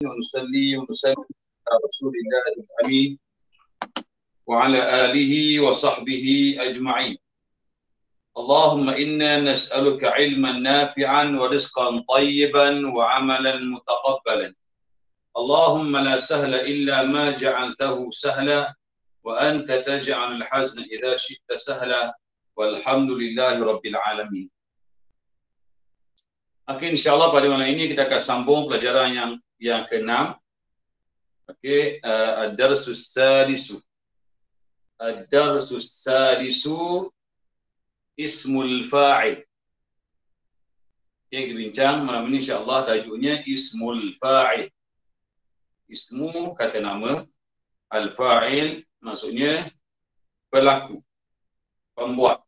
ونصلي ونسلم على رسول الله الأمين وعلى آله وصحبه أجمعين. اللهم إنا نسألك علما نافعا ورزقا طيبا وعملا متقبلا. اللهم لا سهل إلا ما جعلته سهلا وأنت تجعل الحزن إذا شئت سهلا والحمد لله رب العالمين. Okey, insyaAllah pada malam ini kita akan sambung pelajaran yang ke-6. Okey, ad-darsus sadisu. Ad-darsus sadisu ismul fa'il. Okey, kita bincang malam ini insyaAllah tajuknya ismul fa'il. Ismu kata nama, al-fa'il maksudnya pelaku, pembuat.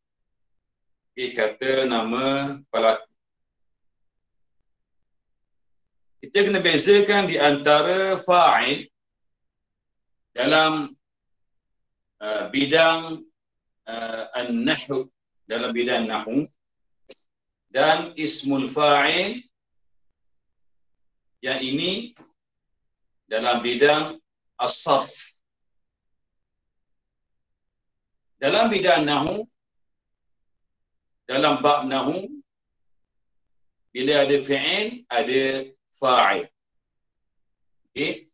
Okey, kata nama pelaku. Kita kena bezakan di antara fa'il dalam bidang an-nahwu, dalam bidang nahwu, dan ismul fa'il yang ini dalam bidang as-sarf. Dalam bidang nahwu, dalam bab nahwu, bila ada fi'il, ada fa'il. Okey.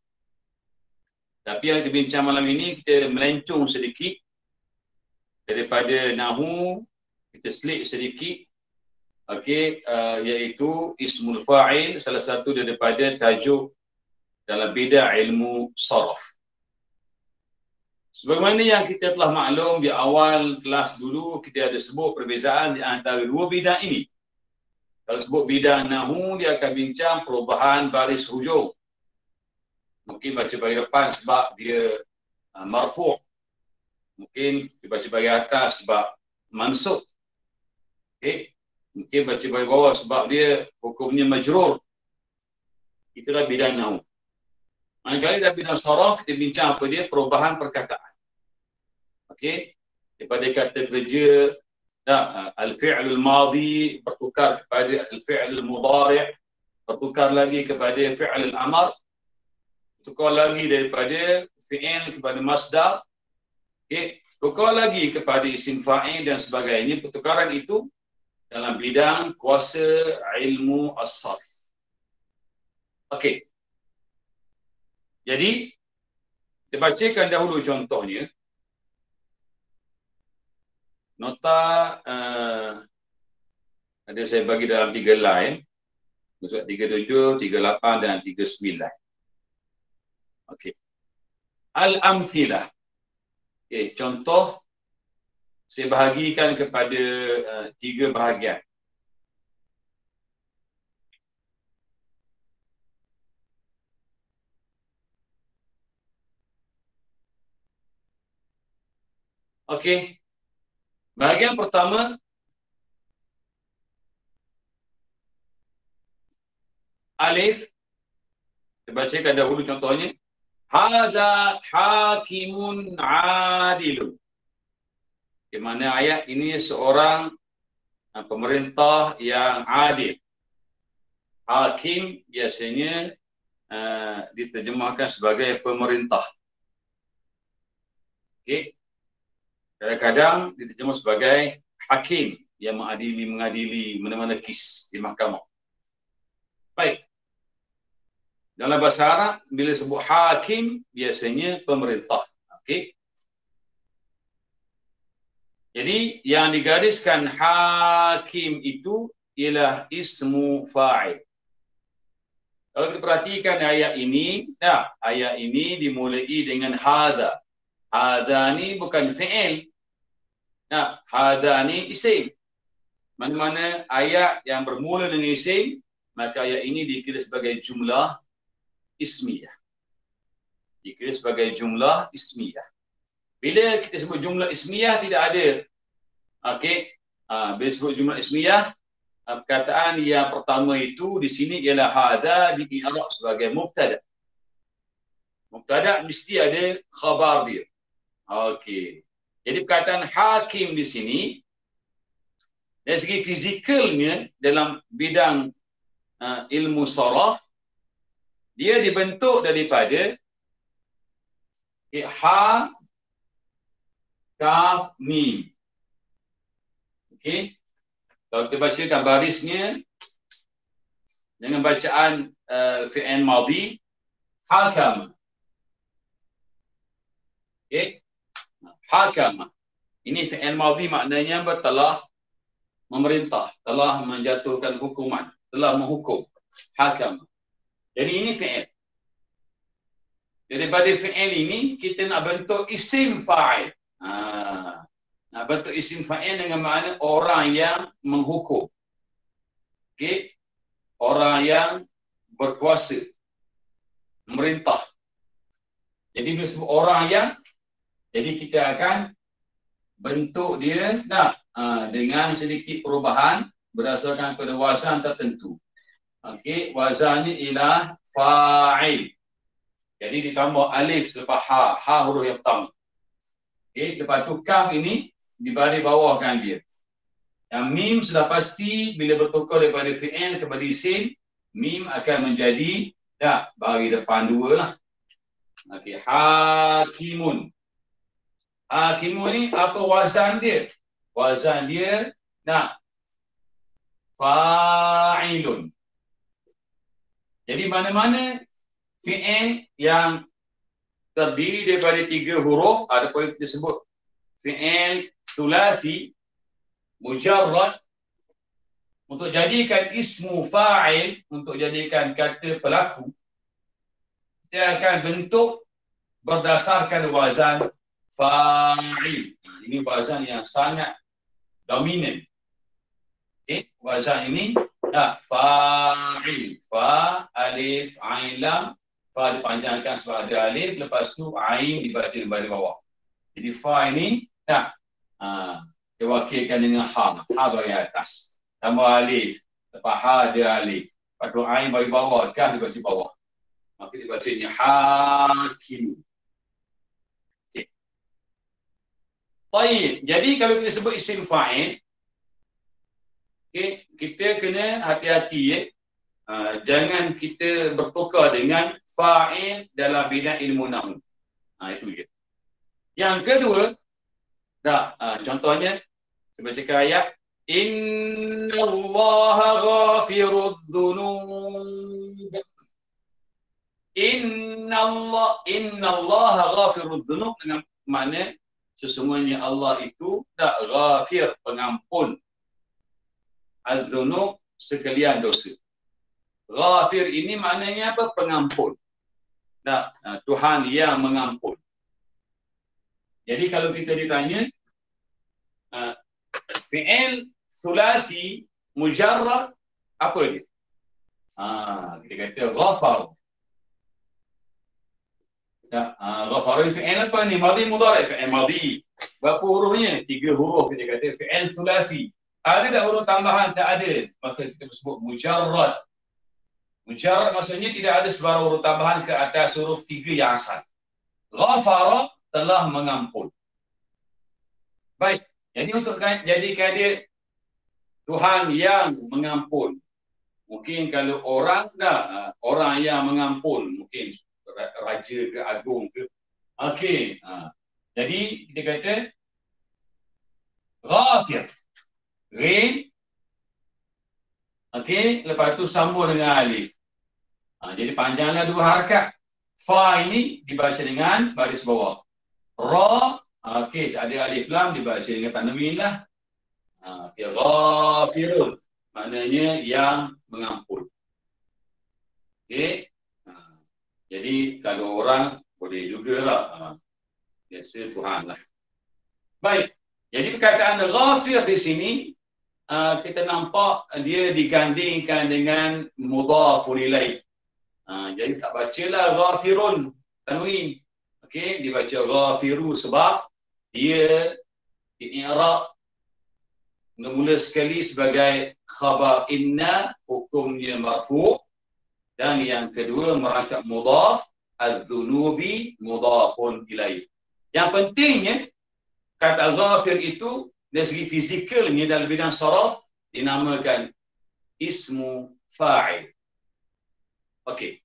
Tapi yang kita bincang malam ini, kita melencong sedikit daripada nahwu, kita selit sedikit. Okey, iaitu ismul fa'il, salah satu daripada tajuk dalam bidang ilmu sarf. Sebagaimana yang kita telah maklum di awal kelas dulu, kita ada sebut perbezaan di antara dua bidang ini. Kalau sebut bidang nahwu, dia akan bincang perubahan baris hujung. Mungkin baca baris depan sebab dia marfu'. Mungkin dia baca baris atas sebab mansub. Okay. Mungkin baca baris bawah sebab dia hukumnya majrur. Itulah bidang nahwu. Manakala dalam bidang saraf, kita bincang apa dia? Perubahan perkataan. Okey. Daripada kata kerja, al-fi'l al-madi bertukar kepada al-fi'l al-mudhari', bertukar lagi kepada fi'l al-amr, bertukar lagi daripada fi'il kepada masdar, okey, bertukar lagi kepada isim fa'il dan sebagainya. Pertukaran itu dalam bidang kuasa ilmu as-sarf. Okey. Jadi kita bacakan dahulu contohnya. Nota ada saya bagi dalam 3 line. Maksud 37, 38 dan 39. Okey. Al-amthilah. Okey, contoh saya bahagikan kepada 3 bahagian. Okey. Bahagian pertama, alif. Kita bacakan dahulu contohnya. Hadza hakimun adilun. Di mana ayat ini seorang pemerintah yang adil. Hakim biasanya diterjemahkan sebagai pemerintah. Okey. Kadang-kadang diterjemah sebagai hakim yang mengadili mana-mana kes di mahkamah. Baik. Dalam bahasa Arab, bila sebut hakim, biasanya pemerintah. Okey. Jadi, yang digariskan hakim itu ialah ismu fa'il. Kalau kita perhatikan ayat ini, ayat ini dimulai dengan hadza. Hadza ni bukan fi'il. Hadza ni isim. Mana-mana ayat yang bermula dengan isim, maka ayat ini dikira sebagai jumlah ismiyah. Dikira sebagai jumlah ismiyah. Bila kita sebut jumlah ismiyah, tidak ada. Okey. Bila sebut jumlah ismiyah, perkataan yang pertama itu di sini ialah hadza di-i'rab sebagai mubtada. Mubtada mesti ada khabar dia. Okey. Jadi perkataan hakim di sini dari segi fizikalnya dalam bidang ilmu saraf dia dibentuk daripada ha, kaf, mim. Okey. Kalau kita bacakan barisnya dengan bacaan fi'il madhi, hakama. Okey. Hakama. Ini fi'il madhi maknanya telah memerintah, telah menjatuhkan hukuman, telah menghukum. Hakama. Jadi ini fi'il. Daripada fi'il ini kita nak bentuk isim fa'il. Nak bentuk isim fa'il dengan makna orang yang menghukum. Okey. Orang yang berkuasa, memerintah. Jadi bila sebut orang yang, jadi kita akan bentuk dia dengan sedikit perubahan berdasarkan pada wazan tertentu. Okey, wazannya ialah fa'il. Jadi ditambah alif selepas ha, ha huruf yang pertama. Okey, lepas tu kaf ini di baris bawahkan dia. Yang mim sudah pasti bila bertukar daripada fi'il kepada isim, mim akan menjadi bagi depan dua lah. Okey, hakimun. Hakimun ni apa wazan dia? Wazan dia fa'ilun. Jadi mana-mana fi'il yang terdiri daripada 3 huruf, ada pun kita sebut fi'il thulathi mujarrad, untuk jadikan ismu fa'il, untuk jadikan kata pelaku, kita akan bentuk berdasarkan wazan fa'il. Ini wazan yang sangat dominan. Okey, wazan ini fa'il. Fa, alif, ain, lam. Fa dipanjangkan sebab ada alif, lepas tu ain dibaca di baris bawah. Jadi fa ini diwakilkan dengan ha. Ha bagian atas. Tambah alif. Lepas ha ada alif. Lepas tu ain bagian bawah. Kah dibaca bawah. Maka dibacanya hakim. Okey. Baik. Jadi kalau kita sebut isim fa'il, okey, kita kena hati-hati jangan kita bertukar dengan fa'il dalam bidang ilmu nahwu. Itu je. Yang kedua, contohnya saya bacakan ayat innallaha ghafirudz dzunub. Innallaha ghafirudz dzunub dengan makna sesungguhnya Allah itu ghafir, pengampun, az-dzunub, sekalian dosa. Ghafir ini maknanya apa? Pengampun. Tuhan yang mengampun. Jadi kalau kita ditanya fi'il thulathi mujarrad apa dia? Kita kata ghafar. Ghafar ni fi'il apa ni? Madhi mudhari', fi'il madhi. Berapa hurufnya? 3 huruf kita kata fi'il thulathi. Ada tak huruf tambahan? Tak ada. Maka kita sebut mujarrad. Mujarrad maksudnya tidak ada sebarang huruf tambahan ke atas huruf 3 yang asal. Ghafara, telah mengampun. Baik. Jadi untuk jadikan dia Tuhan yang mengampun. Mungkin kalau orang orang yang mengampun, mungkin raja ke agung ke. Okey. Jadi kita kata Ghafir. Ghin. Okey, lepas tu sambung dengan alif. Jadi panjanglah 2 harakat. Fa ini dibaca dengan baris bawah. Ra, okey, tak ada alif lam, dibaca dengan tanwin lah. Okey, ghafirun. Maknanya yang mengampun. Okey. Jadi kalau orang boleh jugalah. Biasa Tuhan lah. Baik. Jadi perkataan ghafir di sini kita nampak dia digandingkan dengan mudhafun ilaih. Jadi tak bacalah ghafirun tanwin. Okey, dibaca ghafiru sebab dia i'rab mula sekali sebagai khabar inna, hukumnya marfu', dan yang kedua merangkap mudhaf, adz-dzunubi mudhafun ilaih. Yang pentingnya kata ghafir itu dari segi fizikalnya dalam bidang saraf dinamakan ismu fa'il. Okey.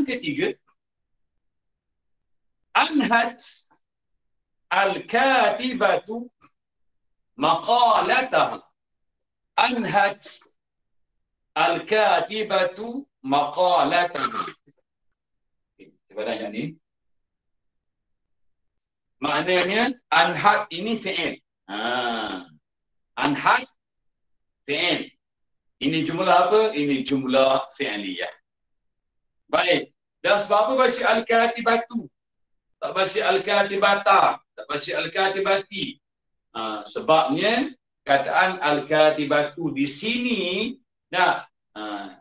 ketiga, anhat al-katibatu maqalataha. Anhat al-katibatu maqalataha. Cuba tanya ni. Maknanya anhat ini fi'il. Anhat fi'il. Ini jumlah apa? Ini jumlah fi'liyah. Baik. Dan sebab apa baca al-katibatu? Tak baca al-katibata, tak baca al-katibati. Sebabnya kataan al-katibatu di sini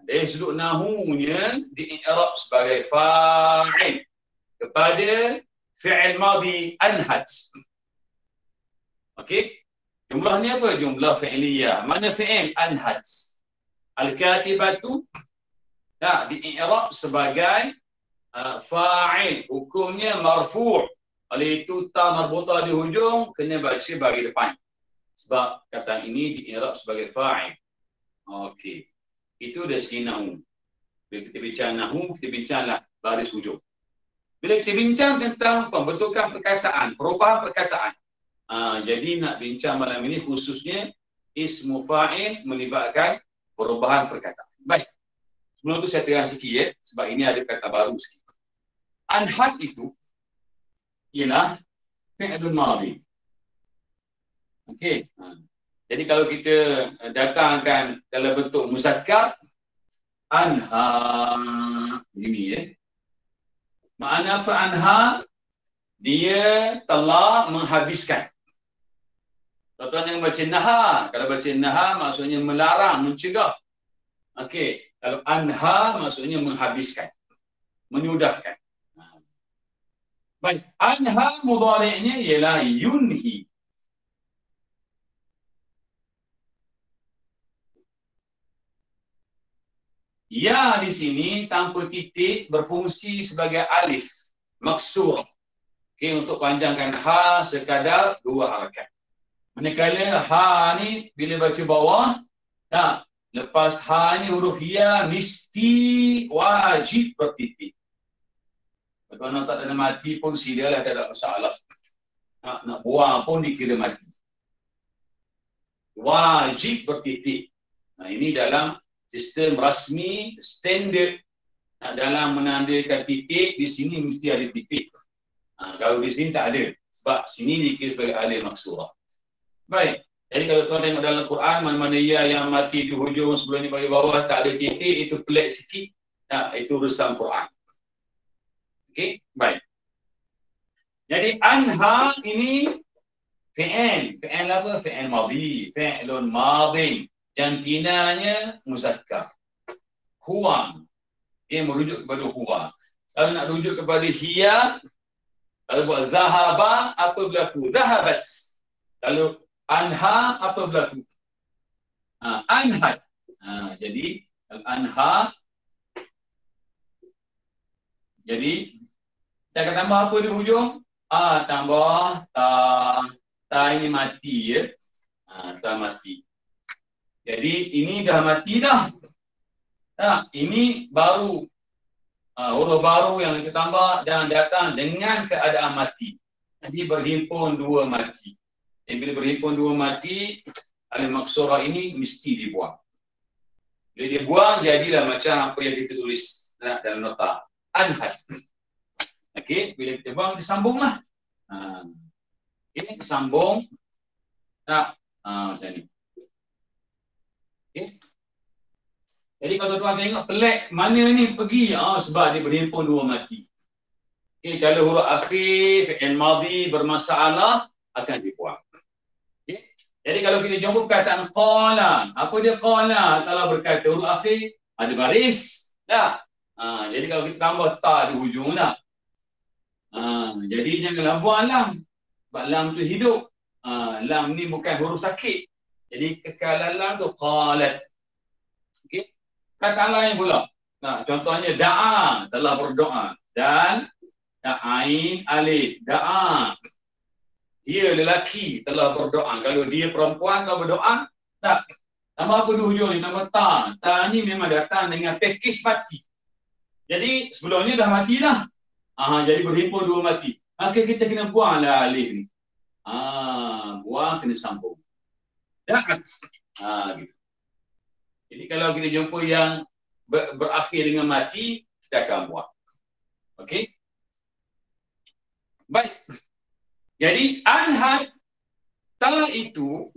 dari sudut nahunya di-i'rab sebagai fa'il kepada fi'il madhi anhat. Okey. Jumlah ni apa? Jumlah fi'liyah. Mana fi'il? Anhat. Al-katibatu di-i'rab sebagai fa'il. Hukumnya marfu'. Oleh itu ta marbutah di hujung kena baca bagi depan. Sebab kata ini di-i'rab sebagai fa'il. Okey. Itu dari segi nahu. Bila kita bincang nahu, kita bincanglah baris hujung. Bila kita bincang tentang pembentukan perkataan, perubahan perkataan. Jadi nak bincang malam ini khususnya ismu fa'il melibatkan perubahan perkataan. Baik. Sebelum tu saya terang sikit sebab ini ada kata baru sikit. Anhat itu ialah fi'lun madhi. Okey. Jadi kalau kita datangkan dalam bentuk muzakkar, anha ini makna apa anha? Dia telah menghabiskan. Tuan-tuan jangan baca naha. Kalau baca naha maksudnya melarang, mencegah. Okey. Kalau anha maksudnya menghabiskan, menyudahkan. Baik. Anha mudhari'nya ialah yunhi. Ya di sini tanpa titik berfungsi sebagai alif maksurah. Okey, untuk panjangkan ha sekadar 2 harakat. Manakala ha ni bila baca bawah, lepas ha ni huruf ya mesti wajib bertitik. Kalau nak tak ada mati pun silalah, tak ada masalah. Nak buang pun dikira mati. Wajib bertitik. Ini dalam sistem rasmi, standard. Dalam menandakan titik, di sini mesti ada titik. Kalau di sini tak ada. Sebab sini dikira sebagai alif maksurah. Baik. Jadi kalau tuan tengok dalam Quran, mana-mana ya yang mati di hujung sebelum ni bagi bawah, tak ada titik, itu pelik sikit. Itu urusan Quran. Okey, baik. Jadi anha ini fi'il. Fi'il apa? Fi'il madhi. Fi'ilun madhi. Jantinanya muzakkar. Huwa. Ia merujuk kepada huwa. Kalau nak rujuk kepada hiya, kalau buat zahaba, apa berlaku? Zahabat. Kalau anha, apa berlaku? Anhat. Jadi, anha. Jadi, kita akan tambah apa di hujung? Tambah ta. Ta ini mati ya. Ta mati. Jadi, ini dah mati dah. Ini baru. Huruf baru yang kita tambah dan datang dengan keadaan mati. Nanti berhimpun 2 mati. Dan bila berhimpun 2 mati, alif maksurah ini mesti dibuang. Bila dia buang, jadilah macam apa yang kita tulis dalam nota. Anhat. Okey, bila kita buang, disambunglah. Okey, sambung. Macam ni. Okey. Jadi kalau tuan tengok pelik, mana ni pergi? Sebab dia berhimpun 2 mati. Okey, kalau huruf akhir, fi'il madhi bermasalah, akan dibuang. Okay. Jadi kalau kita jumpa perkataan qala, apa dia qala? Telah berkata, huruf akhir ada baris. Jadi kalau kita tambah ta di hujung dah. Jadi janganlah buang lam. Sebab lam tu hidup. Lam ni bukan huruf sakit. Jadi kekalan lam tu qalat. Okey. Kata lain pula. Contohnya da'a, telah berdoa. Dan ain alif, da'a. Dia lelaki telah berdoa. Kalau dia perempuan telah berdoa, tak. Tambah apa di hujung ni? Tambah ta. Ta ni memang datang dengan pakej mati. Jadi sebelum ni dah mati dah. Jadi berhimpun dua mati. Maka kita kena buanglah alif ni. Buang kena sambung. Daat. Gitu. Jadi kalau kita jumpa yang berakhir dengan mati, kita akan buang. Okey? Baik. Jadi anhat ta itu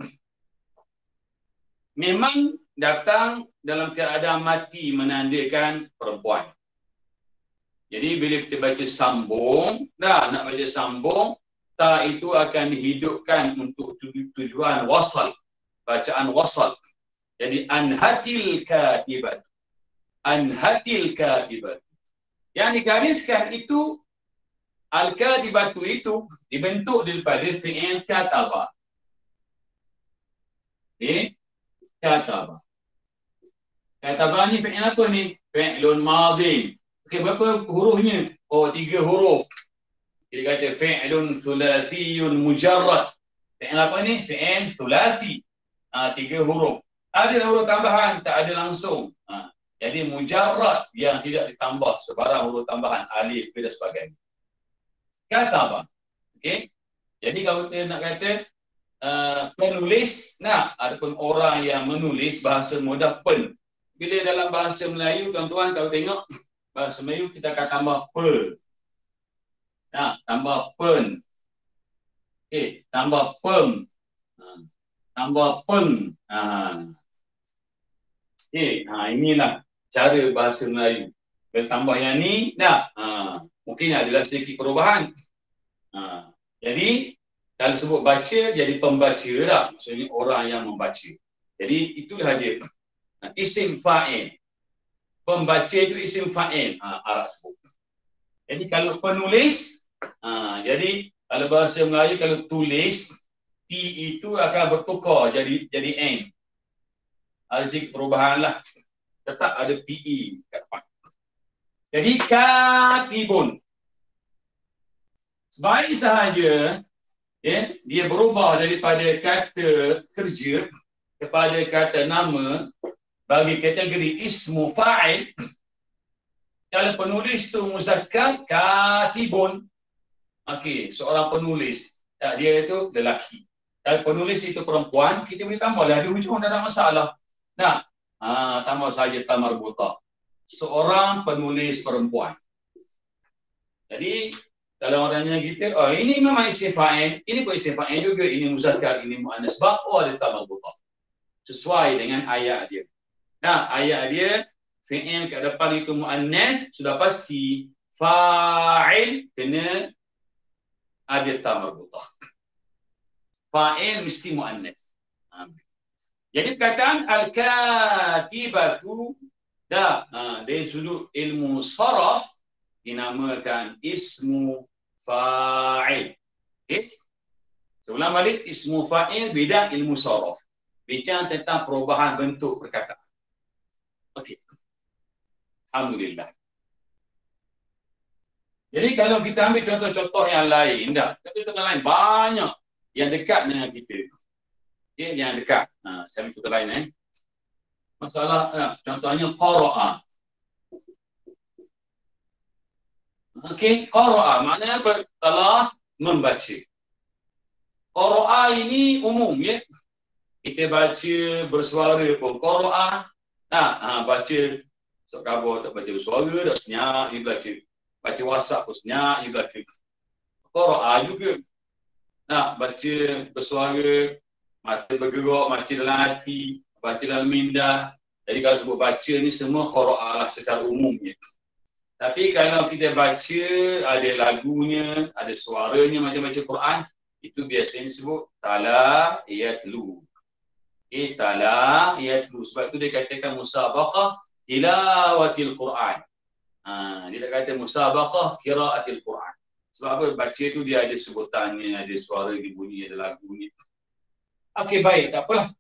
memang datang dalam keadaan mati menandakan perempuan. Jadi bila kita baca sambung, nak baca sambung, ta itu akan dihidupkan untuk tujuan wasal. Bacaan wasal. Jadi anhatil katibat. Anhatil katibat. Yang digariskan itu al-katibatu itu dibentuk daripada fi'il kataba. Kataba. Kataba ni fi'il apa ni? Fi'lun madin. Okey, berapa hurufnya? 3 huruf. Kita kata fi'lun thulathiyun mujarrad. Fi'il apa ni? Fi'il thulathi. 3 huruf. Ada huruf tambahan, tak ada langsung. Jadi mujarrad yang tidak ditambah sebarang huruf tambahan, alif ke dan sebagainya. Kataba. Okey. Jadi kalau kita nak kata penulis, ataupun orang yang menulis bahasa mudah pen. Bila dalam bahasa Melayu, tuan-tuan kalau tengok bahasa Melayu kita akan tambah pe. Tambah pen. Okey, tambah pem. Tambah peng. Okey, inilah cara bahasa Melayu. Bila tambah yang ni, mungkin adalah sedikit perubahan. Jadi kalau sebut baca, jadi pembaca dah. Maksudnya orang yang membaca. Jadi itulah dia. Isim fa'il. Pembaca itu isim fa'il. Arab sebut. Jadi kalau penulis, jadi kalau bahasa Melayu, kalau tulis, T itu akan bertukar jadi N. Ada sedikit perubahan lah. Tetap ada PE kat depan. Jadi katibun. Sebaik sahaja dia berubah daripada kata kerja kepada kata nama bagi kategori ismu fa'il. Kalau penulis tu muzakkar, katibun. Okey, seorang penulis. Dia itu lelaki. Kalau penulis itu perempuan, kita boleh tambahlah di hujung, tak ada masalah. Tambah saja ta marbuta. Seorang penulis perempuan. Jadi kalau orangnya kita, ini memang isim fa'il, ini pun isim fa'il juga, ini muzakkar, ini muannas, ada ta marbuta. Sesuai dengan ayat dia. Ayat dia fi'il kat depan itu muannas, sudah pasti fa'il kena ada ta marbuta. Fa'il mesti muannas. Jadi perkataan al-katibatu dari sudut ilmu saraf dinamakan ismu fa'il. Okey. Sebelum balik ismu fa'il bidang ilmu saraf. Bincang tentang perubahan bentuk perkataan. Okey. Alhamdulillah. Jadi kalau kita ambil contoh-contoh yang lain, contoh yang lain banyak yang dekat dengan kita. Okey, yang dekat. Saya ambil contoh lain Masalah contohnya qara'a. Okey, qara'a maknanya telah membaca. Qara'a ini umum Kita baca bersuara pun qara'a. Baca sok khabar tak baca bersuara, dah senyap dia baca. Baca WhatsApp pun senyap dia baca. Qara'a juga. Baca bersuara, mata bergerak, baca dalam hati, baca dalam minda. Jadi kalau sebut baca ni semua qara'a lah secara umumnya. Tapi kalau kita baca, ada lagunya, ada suaranya macam baca Quran, itu biasanya disebut tala yatlu. Tala yatlu. Sebab itu dia katakan musabaqah tilawatil Quran. Dia tak kata musabaqah qiraatil Quran. Sebab apa? Baca tu dia ada sebutannya, ada suara dibunyi, ada lagunya. Okey, baik, tak apalah.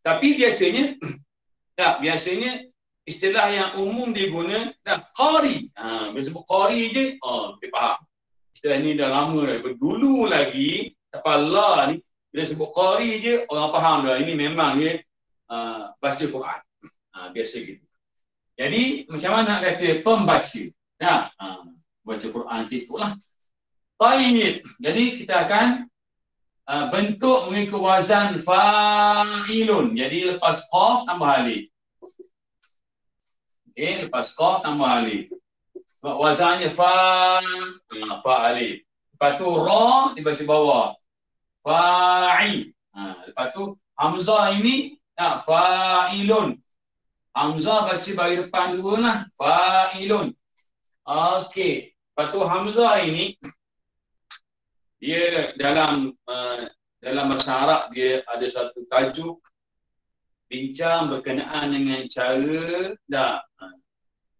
Tapi biasanya istilah yang umum diguna qari. Bila sebut qari je, kita faham. Istilah ni dah lama dah. Dulu lagi, Allah ni, bila sebut qari je, orang faham dah. Ini memang dia baca Quran. Biasa gitu. Jadi macam mana nak kata pembaca? Nah, baca Quran itulah. Tayyib. Jadi kita akan bentuk mengikut wazan fa'ilun. Jadi lepas qaf tambah alif. Okey, lepas qaf tambah alif. Wazannya fa'alif. Lepas tu ra dibaca bawah. Fa'i. Lepas tu hamzah ini fa'ilun. Hamzah baca bagi depan dua lah. Fa'ilun. Okey. Lepas tu hamzah ini dia dalam bahasa Arab dia ada satu tajuk bincang berkenaan dengan cara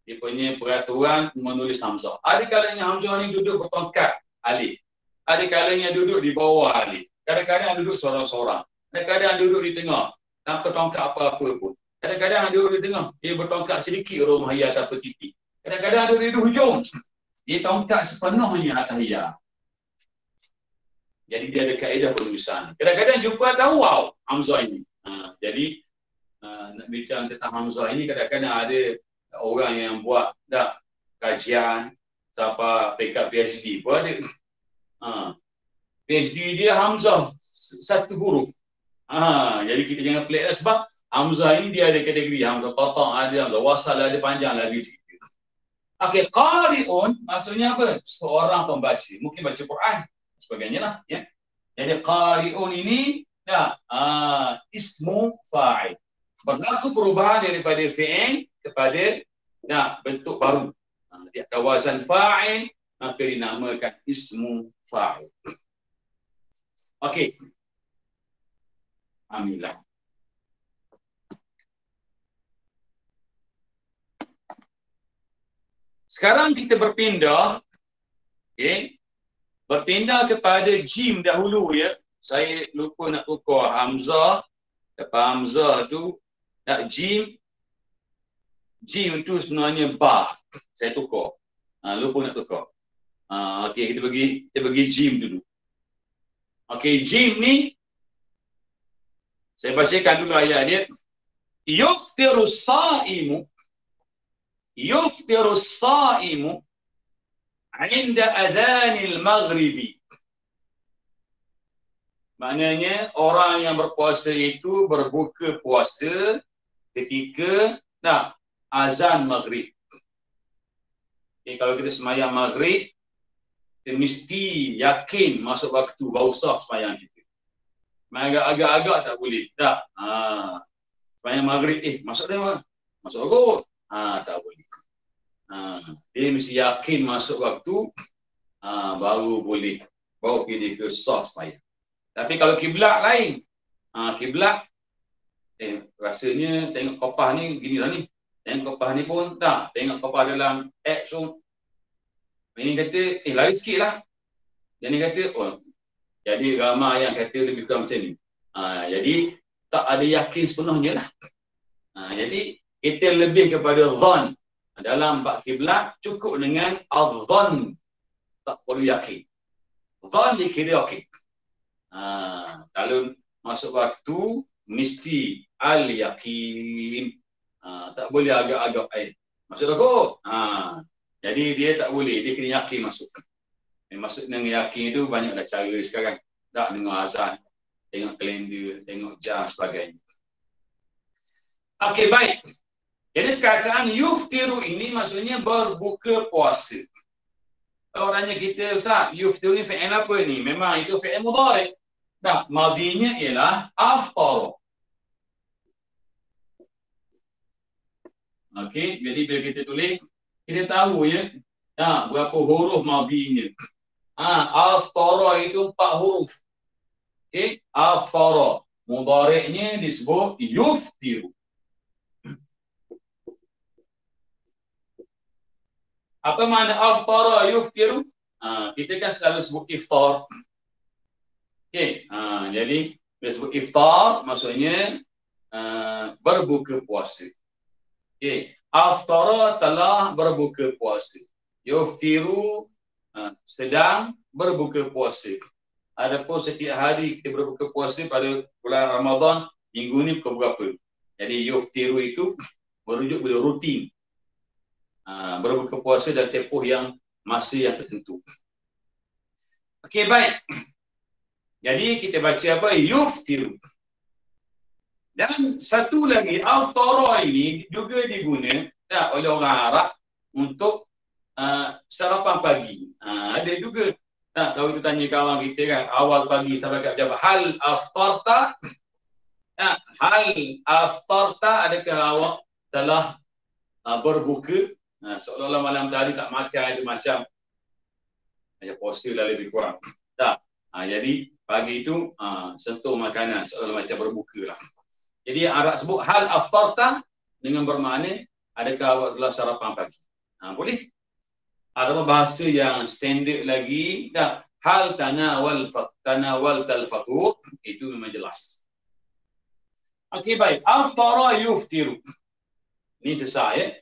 dia punya peraturan menulis hamzah. Ada kalanya hamzah ni duduk bertongkat alif. Ada kalanya duduk di bawah alif. Kadang-kadang duduk sorang-sorang. Kadang-kadang duduk di tengah tanpa tongkat apa-apa pun. Kadang-kadang duduk di tengah dia bertongkat sedikit huruf mahia tanpa titik. Kadang-kadang duduk di hujung dia tongkat sepenuhnya atas hia. Jadi dia ada kaedah penulisan. Kadang-kadang jumpa atas waw hamzah ini. Jadi nak bincang tentang hamzah ini kadang-kadang ada orang yang buat kajian sampai peringkat PhD pun ada. PhD dia hamzah satu huruf. Jadi kita jangan pelik sebab hamzah ini dia ada kategori hamzah qata' ada, hamzah wasal ada, panjang lagi sikit. Okey, qari'un maksudnya apa? Seorang pembaca, mungkin baca Quran sebagainya lah ya. Jadi qari'un ini ismu fa'il. Berlaku perubahan daripada fi'il kepada bentuk baru. Dia ada wazan fa'il maka dinamakan ismu fa'il. Okey. Alhamdulillah. Sekarang kita berpindah berpindah kepada jim dahulu ya. Saya lupa nak tukar hamzah. Lepas hamzah tu jim tu sebenarnya ba. Saya tukar. Lupa nak tukar. Okey, kita bagi jim dulu. Okey, jim ni saya bacakan dulu ayat dia. Yuftirus sa'imu 'inda adhanil maghribi. Maknanya orang yang berpuasa itu berbuka puasa ketika azan maghrib. Okay, kalau kita sembahyang maghrib, kita mesti yakin masuk waktu baru sah sembahyang kita. Agak-agak tak boleh. Sembahyang maghrib masuk dia masuk kot. Tak boleh. Dia mesti yakin masuk waktu baru boleh. Baru kita ke sah sembahyang. Tapi kalau kiblat lain. Kiblat rasanya tengok kopah ni gini lah ni. Tengok kopah ni pun tak. Tengok kopah dalam app so. Ini kata lari sikit lah. Yang ni kata jadi ramai yang kata lebih kurang macam ni. Jadi tak ada yakin sepenuhnya lah. Jadi kita lebih kepada zon. Dalam bab kiblat cukup dengan az-zon. Tak perlu yakin. Zon dikira okey. Kalau masuk waktu mesti al-yakin. Tak boleh agak-agak masuk aku. Jadi dia tak boleh, dia kena yakin masuk. Masuk dengan yakin itu banyaklah cara sekarang. Tak dengar azan, tengok kalender, tengok jam sebagainya. Okey, baik. Jadi perkataan yuftiru ini maksudnya berbuka puasa. Kalau orangnya kita, Ustaz, yuftiru ni fi'il apa ni? Memang itu fi'il mudhari'. Madinya ialah aftar. Okey, jadi bila kita tulis, kita tahu ya, berapa huruf madinya. Aftara itu 4 huruf. Okey, aftara. Mudhari'nya disebut yuftiru. Apa makna aftara yuftiru? Kita kan selalu sebut iftar. Okey, jadi bila sebut iftar maksudnya berbuka puasa. Okey, aftara telah berbuka puasa. Yuftiru sedang berbuka puasa. Adapun setiap hari kita berbuka puasa pada bulan Ramadan, minggu ni pukul berapa. Jadi yuftiru itu merujuk pada rutin. berbuka puasa dan tempoh yang masa yang tertentu. Okey, baik. Jadi kita baca apa? Yuftiru. Dan satu lagi, aftara ini juga diguna oleh orang Arab untuk sarapan pagi. Ada juga. Kalau kita tanya kawan kita kan, awal pagi sampai kat jawab, hal aftarta? Hal aftarta, adakah awak telah berbuka? Seolah-olah malam tadi tak makan, ada macam puasa lah lebih kurang. Jadi pagi itu sentuh makanan, seolah macam berbuka lah. Jadi Arab sebut hal aftarta dengan bermakna adakah awak telah sarapan pagi. Boleh. Ada bahasa yang standard lagi. Hal tanawal talfatur, itu memang jelas. Okey, baik. Aftara yuftiru. Ini selesai.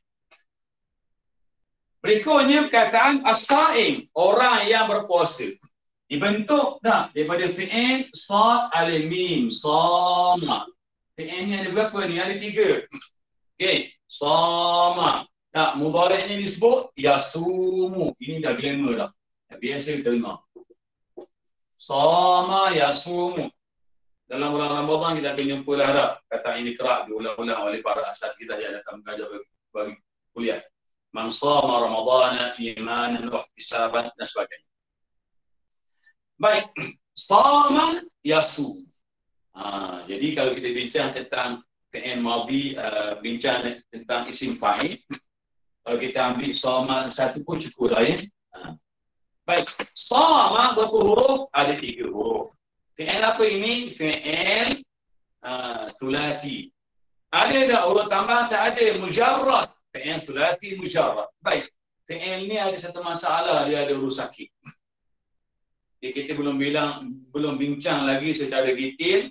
Berikutnya perkataan as-saim, orang yang berpuasa. Dibentuk daripada fi'il sad alif mim sama. Fi'il ni ada berapa ni? Ada 3. Okey, sama. Mudhari' ni disebut yasumu. Ini dah glamour dah. Biasa kita dengar. Sama yasumu. Dalam bulan Ramadan kita akan jumpa lah kata ini kerap diulang-ulang oleh para asatidz kita yang datang mengajar bagi kuliah. Man sama Ramadana imanan wa ihtisaban dan sebagainya. Baik, sama yasum. Jadi kalau kita bincang tentang fi'il madhi, bincang tentang isim fa'il, kalau kita ambil sama satu pun cukup lah ya. Baik, sama berapa huruf? Ada 3 huruf. Fi'il apa ini? Fi'il thulathi. Ada tak huruf tambah? Tak ada. Mujarrad. Fi'il thulathi mujarrad. Baik, fi'il ni ada satu masalah, dia ada huruf sakit. Kita belum bincang lagi secara detail.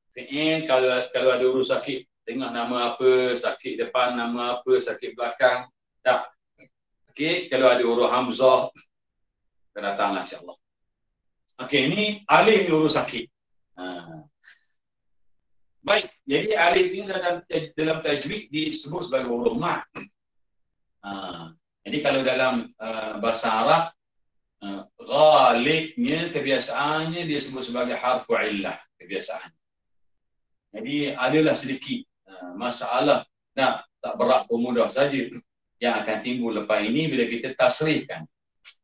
Fi'il kalau ada huruf sakit, tengok nama apa, sakit depan, nama apa, sakit belakang. Okey, kalau ada huruf hamzah, akan datanglah insya-Allah. Okey, ini alif ni huruf sakit. Baik, jadi alif ini dalam tajwid disebut sebagai huruf mad. Jadi kalau dalam bahasa Arab, ghalibnya kebiasaannya dia sebut sebagai harfu illah, kebiasaan. Jadi adalah sedikit masalah, tak berat atau mudah saja yang akan timbul lepas ini bila kita tasrifkan.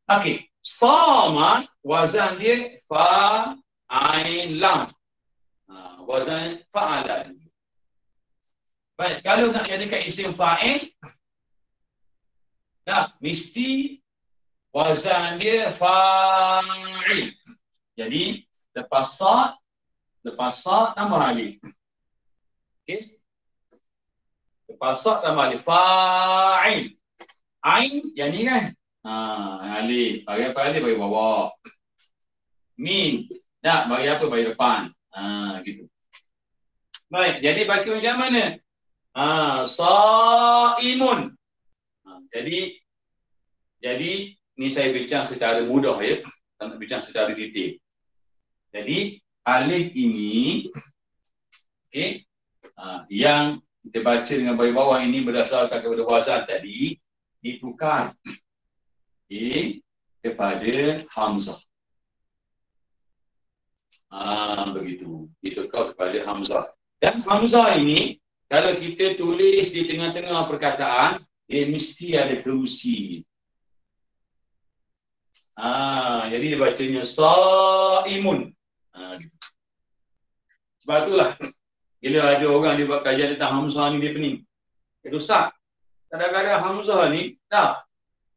Okey, sama wazan dia fa ain lam. Wazan fa'ala. Baik, kalau nak jadikan isim fa'il, mesti wazan dia fa'il. Jadi lepas sad tambah alif. Okey. Lepas sad tambah alif, fa'il. Ain yang ni kan. Alif. Bagi apa alif? Bagi bawah. Mim. Bagi apa? Bagi depan. Gitu. Baik, jadi baca macam mana? Saimun. Jadi ni saya bincang secara mudah ya, tak nak bincang secara detail. Jadi alif ini, okey, yang kita baca dengan baris bawah ini berdasarkan kepada wazan tadi ditukar kepada hamzah. Begitu. Ditukar kepada hamzah. Dan hamzah ini kalau kita tulis di tengah-tengah perkataan, dia mesti ada kerusi. Jadi dia bacanya saimun. Sebab itulah bila ada orang dia buat kajian tentang hamzah ni dia pening. Kata Ustaz, kadang-kadang hamzah ni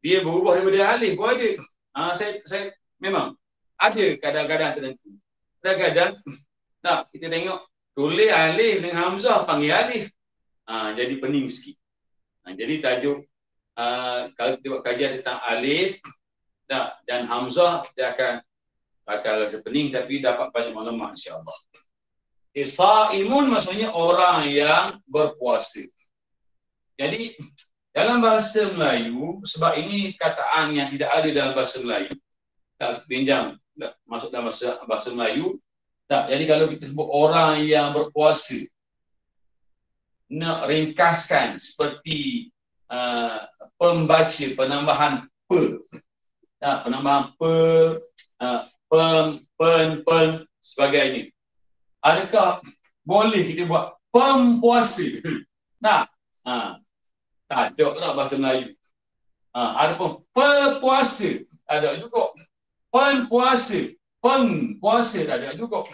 dia berubah daripada alif pun ada. Saya memang ada kadang-kadang tertentu. Kadang-kadang kita tengok tulis alif dengan hamzah panggil alif. Jadi pening sikit. Jadi tajuk kalau kita buat kajian tentang alif dan hamzah, dia akan rasa pening tapi dapat banyak maklumat insya-Allah. Saimun maksudnya orang yang berpuasa. Jadi dalam bahasa Melayu, sebab ini kataan yang tidak ada dalam bahasa Melayu. Tak pinjam masuk dalam bahasa Melayu. Jadi kalau kita sebut orang yang berpuasa, nak ringkaskan seperti pembaca, penambahan pe. Penambahan pe, pen sebagainya. Adakah boleh kita buat pempuasa? Nah, tak ada tak bahasa Melayu. Ada pun pepuasa, ada juga. Penpuasa, pengpuasa tak ada juga.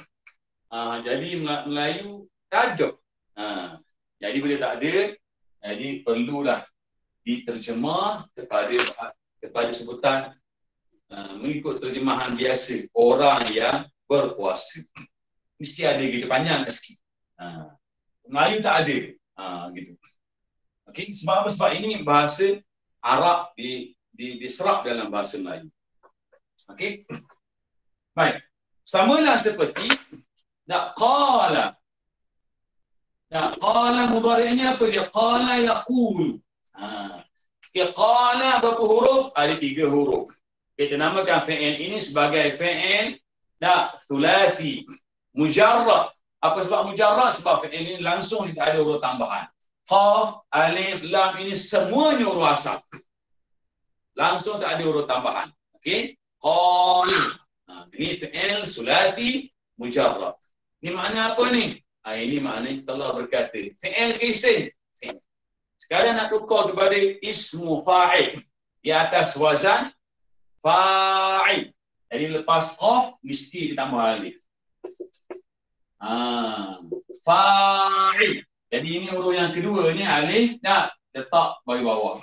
Jadi Melayu tak ada. Jadi bila tak ada, jadi perlulah diterjemah kepada sebutan mengikut terjemahan biasa, orang yang berpuasa. Mesti ada gitu, panjang sikit. Melayu tak ada. Gitu. Okey, sebab apa? Sebab ini bahasa Arab diserap dalam bahasa Melayu. Okey. Baik. Samalah seperti qala. Qala mudhari'nya apa dia? Qala yaqulu. Qala berapa huruf? Ada 3 huruf. Kita namakan fi'il ini sebagai fi'il thulathi mujarrad. Apa sebab mujarrad? Sebab fi'il ini langsung tidak ada huruf tambahan. Qaf, alif, lam ini semuanya huruf asal. Langsung tak ada huruf tambahan. Okey? Qala. Ini fi'il thulathi mujarrad. Ini makna apa ni? Ini maknanya telah berkata. Fi'il isim. Sekarang nak tukar kepada ismu fa'il di atas wazan fa'il. Jadi lepas qaf mesti ditambah alif. Fa'il. Jadi ini huruf yang kedua ni alif nak letak bagi bawah.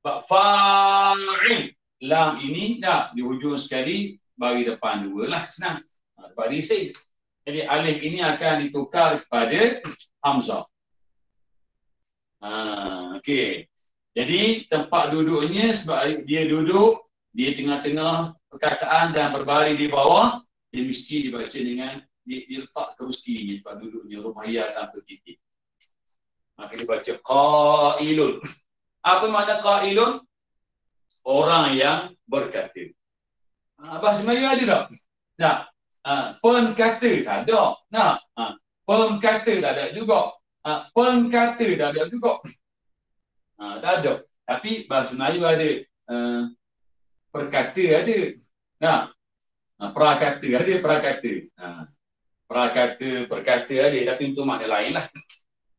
Fa'il. Lam ini nak di hujung sekali bagi depan 2 lah, senang. Depan isim. Jadi alif ini akan ditukar kepada hamzah. Okey. Jadi tempat duduknya sebab dia duduk di tengah-tengah perkataan dan berbaring di bawah, dia mesti dibaca dengan diletak terus tinggi tempat duduknya, rubaiyah tanpa titik. Maka dibaca qailun. Apa makna qailun? Orang yang berkata. Bahasa Melayu ada tak? Tak. Pengkata tak ada. Pengkata tak ada juga. Pengkata tak ada juga. Tak ada. Tapi bahasa Melayu ada. Perkata ada. Prakata ada, prakata. Prakata, perkata ada. Tapi untuk makna lain lah.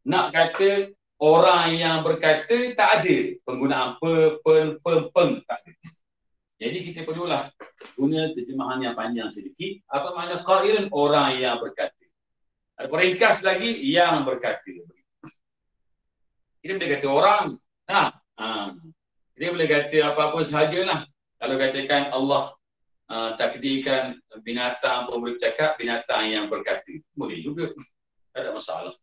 Nak kata orang yang berkata tak ada. Penggunaan peng tak ada. Jadi kita perlulah guna terjemahan yang panjang sedikit. Apa makna qailun? Orang yang berkata. Ringkas lagi, yang berkata. Kita boleh kata orang. Kita boleh kata apa-apa sahajalah. Kalau katakan Allah takdirkan binatang pun boleh cakap, binatang yang berkata. Boleh juga. Tak ada masalah.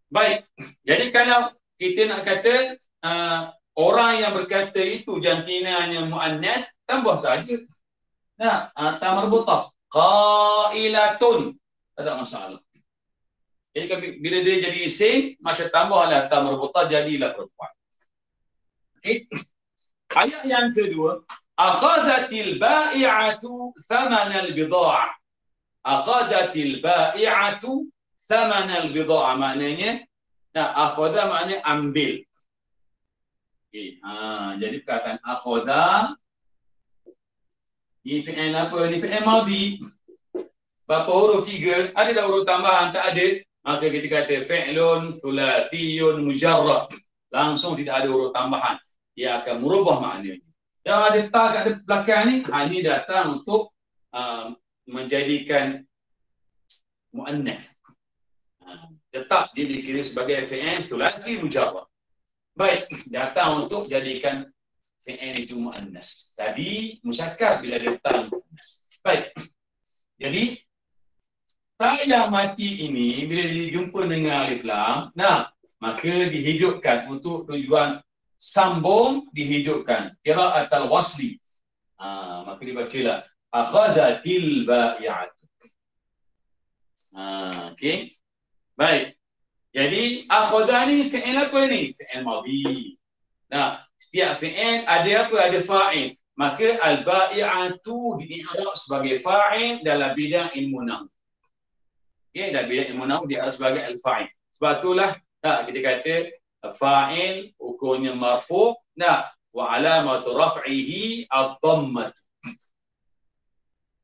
Baik. Jadi kalau kita nak kata orang yang berkata itu jantinanya muannas, tambah saja. Ta marbutah. Qailatun. Tak ada masalah. Jadi bila dia jadi isim, maka tambahlah ta marbutah, jadilah perempuan. Okey. Ayat yang kedua, akhadhatil ba'i'atu thamanal bidha'ah. Akhadhatil ba'i'atu thamanal bidha'ah, maknanya akhadha maknanya ambil. Okay. Jadi perkataan akhadha ini fi'il apa? Ini fi'il madhi. Berapa huruf? 3. Ada tak huruf tambahan? Tak ada. Maka kita kata fi'lun thulathiyun mujarrad. Langsung tidak ada huruf tambahan. Dia akan merubah maknanya. Yang ada ta kat belakang ni, ini datang untuk menjadikan muannas. Tetap dia dikira sebagai fi'il thulathi mujarrad. Baik, datang untuk jadikan fi'il itu muannas. Tadi musyakkar bila datang muannas. Baik. Jadi ta yang mati ini bila dijumpa dengan alif lam, maka dihidupkan untuk tujuan sambung, dihidupkan qiraatul wasli. Maka dibacalah akhadhatil ba'i'atu. Okey. Baik. Jadi akhadha ni fi'il apa ni? Fi'il madhi. Setiap fi'il ada apa? Ada fa'il. Maka al-ba'i'atu di'irab sebagai fa'il dalam bidang ilmu nahwu. Okey, dalam bidang ilmu nahwu di'irab sebagai al-fa'il. Sebab itulah kita kata Fa'il hukumnya marfu'. Nah, wa alamatu raf'ihi ad-dhammah.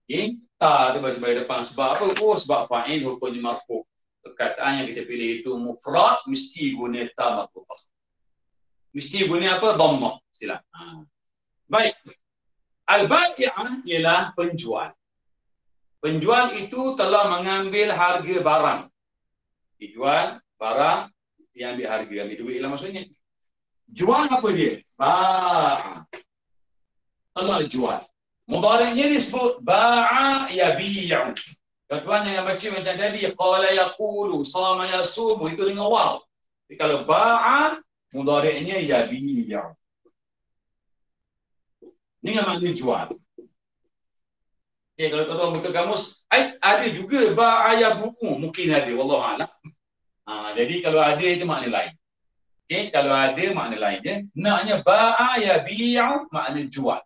Okay? Ta dia baca bagi depan sebab apa? Oh, sebab fa'il hukumnya marfu'. Perkataan yang kita pilih itu mufrad, mesti guna ta marfu'ah. Mesti guna apa? Dhammah. Sila. Baik. Al-bai'ah ialah penjual. Penjual itu telah mengambil harga barang. Dijual barang, dia ambil harga, ambil duit lah maksudnya. Jual apa dia? Ba'a. Allah jual. Mudhari'nya disebut ba'a yabi'u. Tuan yang baca macam tadi, qala yaqulu, sama yasumu, itu dengan waw. Jadi kalau ba'a, mudhari'nya yabi'u. Ini yang maksud jual. Okay, kalau tuan buka kamus, ada juga ba'a buku, mungkin ada, wallahualam. Jadi kalau ada itu makna lain. Okay, kalau ada makna lain je. Naknya ba'a yabi'u makna jual.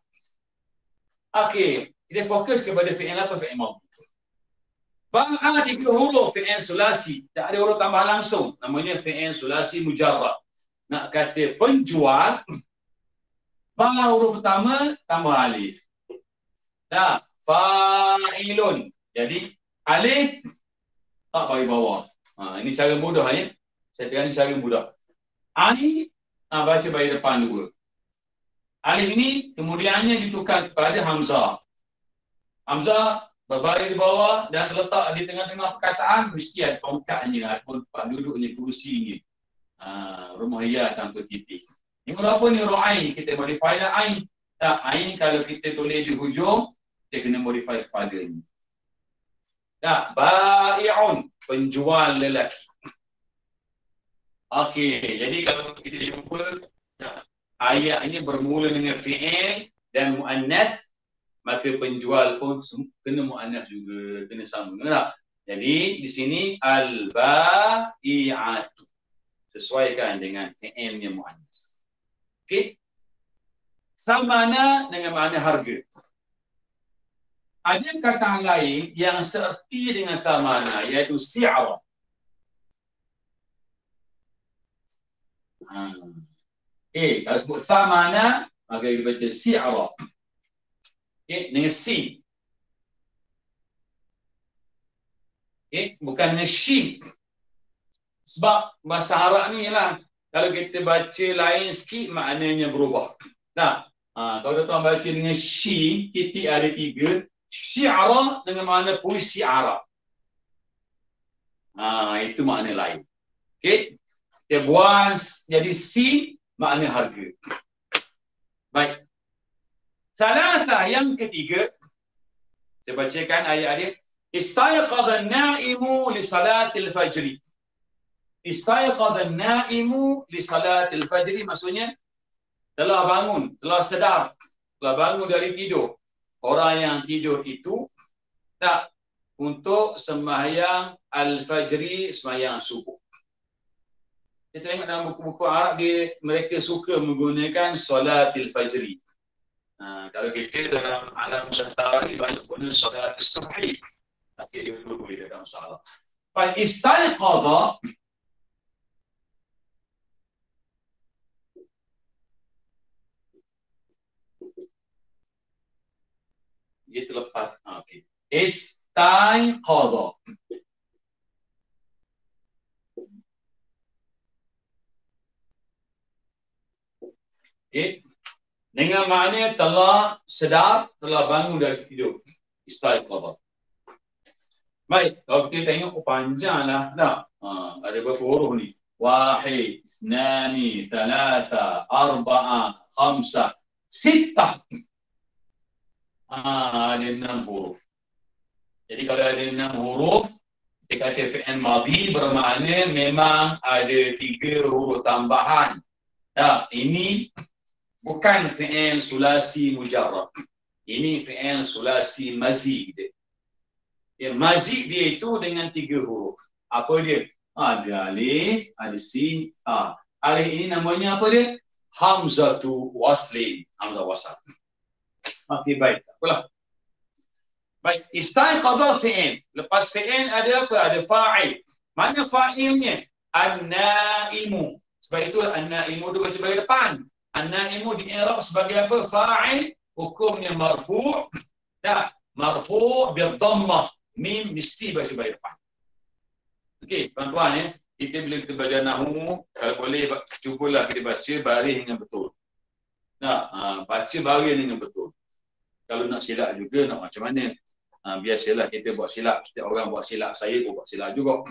Okey, kita fokus kepada fi'il apa? Fi'il madhi. Ba'a 3 huruf fi'il sulasi, tak ada huruf tambah langsung. Namanya fi'il sulasi mujarrad. Nak kata penjual, ba'a huruf pertama tambah alif. Dah, fa'ilun. Jadi alif tak bagi bawah. Ini cara mudah ya. Saya kira ini cara mudah. Alif baca bagi depan dulu. Alif ini kemudiannya ditukar kepada hamzah. Hamzah berbaring di bawah dan terletak di tengah-tengah perkataan, mesti ada tongkatnya ataupun tempat duduknya, kursinya. Rumah ya tanpa titik. Ini apa ni? Huruf ain. Kita modify lah ain. Tak, ain kalau kita tulis di hujung, kita kena modify kepadanya. Tak, ba'i'un, penjual lelaki. Okey, jadi kalau kita jumpa ayat ini bermula dengan fi'il dan mu'annath, maka penjual pun kena mu'annath juga, kena sama. Tak? Jadi di sini al-ba'i'atu. Sesuaikan dengan fi'ilnya mu'annath. Okey. Samana dengan makna harga. Ada kata lain yang seerti dengan samana, iaitu si'ra. Kalau sebut samana, maka kita baca si'ra. Dengan sin. Bukan dengan shin. Sebab bahasa Arab ni lah, kalau kita baca lain sikit, maknanya berubah. Nah, kalau tuan baca dengan shin, titik ada 3. Syi'ra dengan makna puisi Arab. Itu makna lain. Okey. Dia buang jadi sin, makna harga. Baik. Salasa yang ketiga, saya bacakan ayat dia. Istayqadha an-na'imu li salatil fajri. Istayqadha an-na'imu li salatil fajri maksudnya telah bangun, telah sedar, telah bangun dari tidur. Orang yang tidur itu tak untuk sembahyang al-fajri, sembahyang subuh. Saya tengok dalam buku-buku Arab mereka suka menggunakan solatil fajri. Kalau kita dalam alam nusantara ni banyak guna solatil subhi. Okey, dia dulu boleh dalam insya-Allah. Fa istayqadha dia terlepas. Okey. Istayqadha. Okey. Dengan makna telah sedar, telah bangun dari tidur. Istayqadha. Baik, kalau kita tengok panjanglah dah. Ada berapa huruf ni? Wahid, nani, thalatha, arba'a, khamsa, sittah. Ada 6 huruf. Jadi kalau ada 6 huruf, kita kata fi'il madhi bermakna memang ada 3 huruf tambahan. Ini bukan fi'il sulasi mujarrad. Ini fi'il sulasi mazid. Mazid dia itu dengan 3 huruf. Apa dia? Ada alif, ada sin, alif ini namanya apa dia? Hamzatu waslin. Hamzah wasal. Okey, baik. Apalah. Baik, istayqadha fi'il. Lepas fi'il ada apa? Ada fa'il. Mana fa'ilnya? An-na'imu. Sebab itu an-naimu tu baca bagi depan. An-naimu di i'rab sebagai apa? Fa'il, hukumnya marfu'. Dah, marfu' bil dhammah. Mim mesti baca bagi depan. Okey, tuan-tuan ya. Kita bila kita belajar nahwu, kalau boleh cubalah kita baca baris dengan betul. Nah, baca baris dengan betul. Kalau nak silap juga nak macam mana? Biasalah kita buat silap. Setiap orang buat silap. Saya pun buat silap juga.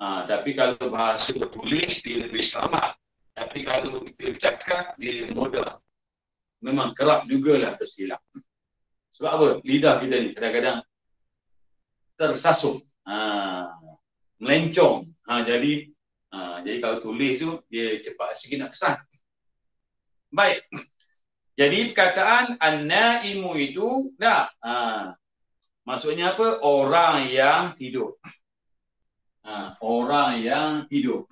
Tapi kalau bahasa tertulis, dia lebih selamat. Tapi kalau kita bercakap, dia mudah. Memang kerap jugalah tersilap. Sebab apa? Lidah kita ni kadang-kadang tersasung. Melencong. Jadi kalau tulis tu, dia cepat sikit nak kesan. Baik. Jadi perkataan an-naimu itu, maksudnya apa? Orang yang tidur. Orang yang tidur.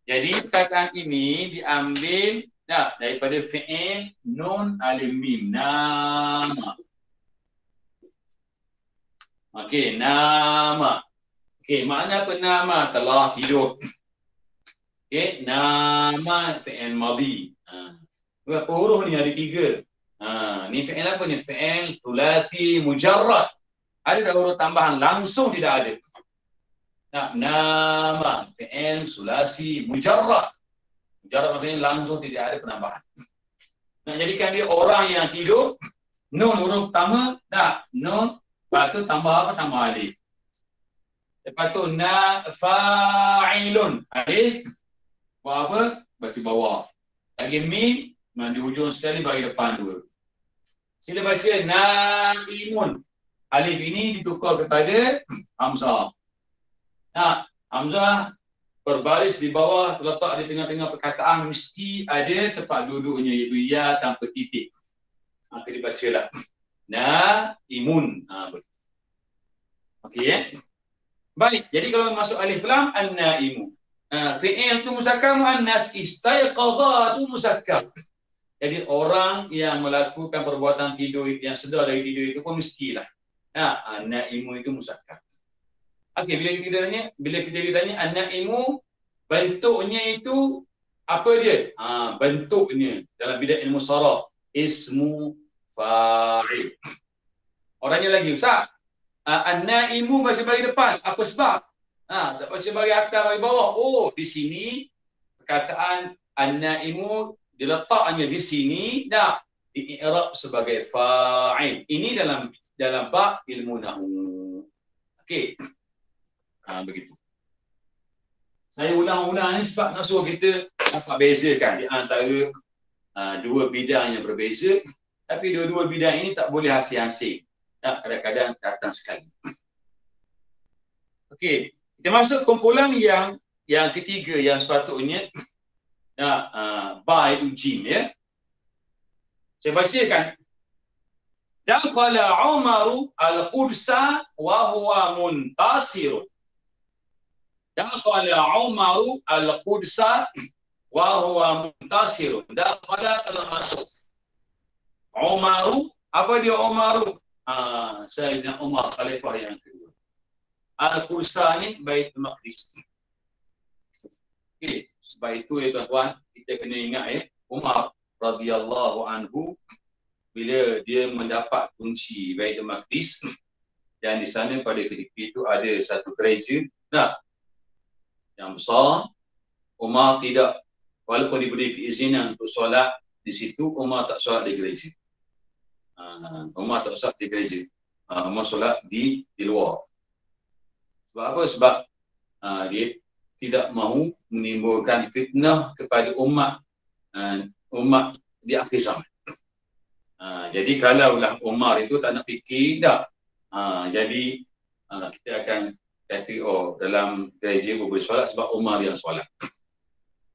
Jadi perkataan ini diambil daripada fi'il nun alif mim, nama. Okey, nama. Okey, makna apa nama? Telah tidur. Okey, nama fi'il madhi. Berapa huruf ni? Ada 3. Ni fi'il apa ni? Fi'il thulathi mujarrad. Ada tak huruf tambahan? Langsung tidak ada. Nama fi'il sulasi mujarrad. Mujarrad maksudnya langsung tidak ada penambahan. Nak jadikan dia orang yang tidur, nun huruf pertama, nun, lepas tu tambah apa? Tambah alif. Lepas tu fa'ilun, alif, buat apa? Baca bawah. Lagi mim, di hujung sekali bagi depan dua. Sila baca naimun. Alif ini ditukar kepada hamzah. Hamzah berbaris di bawah, terletak di tengah-tengah perkataan, mesti ada tempat duduknya, iaitu ya tanpa titik. Maka dibacalah naimun. Okey. Baik, jadi kalau masuk alif lam, an-naimu. Fi'il tu muzakkar muannas, istayqadha tu muzakkar. Jadi orang yang melakukan perbuatan tidur, yang sedar dari tidur itu pun mestilah. An-naimu itu muzakkar. Okey, bila kita ditanya an-naimu, bentuknya itu apa dia? Bentuknya dalam bidang ilmu sharaf, ismu fa'il. Orangnya lagi, Ustaz. An-naimu baca bagi depan. Apa sebab? Tak baca bagi atas, bagi bawah. Oh, di sini perkataan an-naimu diletaknya di sini, di i'rab sebagai fa'il. Ini dalam bab ilmu nahwu. Okey. Begitu. Saya ulang-ulang ni sebab nak suruh kita dapat bezakan di antara dua bidang yang berbeza, tapi dua-dua bidang ini tak boleh asing-asing. Kadang-kadang datang sekali. Okey, kita masuk kumpulan yang ketiga yang sepatutnya ba itu jim ya. Saya bacakan. Dakhala Umaru al-Qudsa wa huwa muntasir. Dakhala Umaru al-Qudsa wa huwa muntasir. Dakhala telah masuk. Umaru, apa dia Umaru? Sayyidina Umar, khalifah yang kedua. Al-Qudsa ni Baitul Maqdis. Okey, sebab itu ya tuan-tuan, kita kena ingat Umar radhiyallahu anhu bila dia mendapat kunci Baitul Maqdis, dan di sana pada ketika itu ada satu gereja yang besar. Umar tidak, walaupun diberi keizinan untuk solat di situ, Umar tak solat di gereja. Umar tak solat di gereja. Umar solat di luar. Sebab apa? Sebab dia tidak mahu menimbulkan fitnah kepada umat di akhir zaman. Jadi kalaulah Umar itu tak nak fikir, jadi kita akan kata dalam gereja boleh solat sebab Umar yang solat.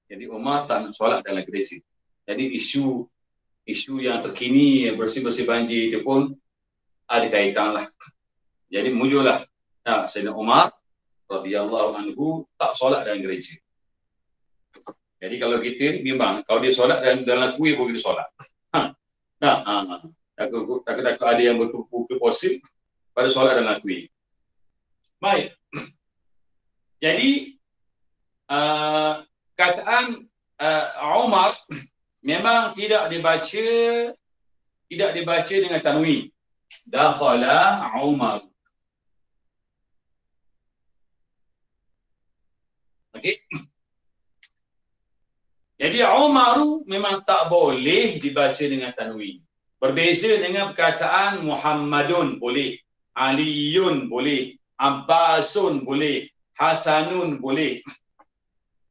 Jadi Umar tak nak solat dalam gereja. Jadi isu yang terkini bersih-bersih banjir itu pun ada kaitan lah. Jadi muncullah Sayyidina Umar radhiyallahu anhu tak solat dalam gereja. Jadi kalau kita memang kalau dia solat dalam kuil pun kita solat. Takut ada yang berbuka puasa pada solat dalam kuil. Baik. Jadi perkataan Umar memang tidak dibaca dengan tanwin. Dakhala Umar. Okey. Jadi Umaru memang tak boleh dibaca dengan tanwin. Berbeza dengan perkataan Muhammadun boleh, Aliyun boleh, Abbasun boleh, Hasanun boleh.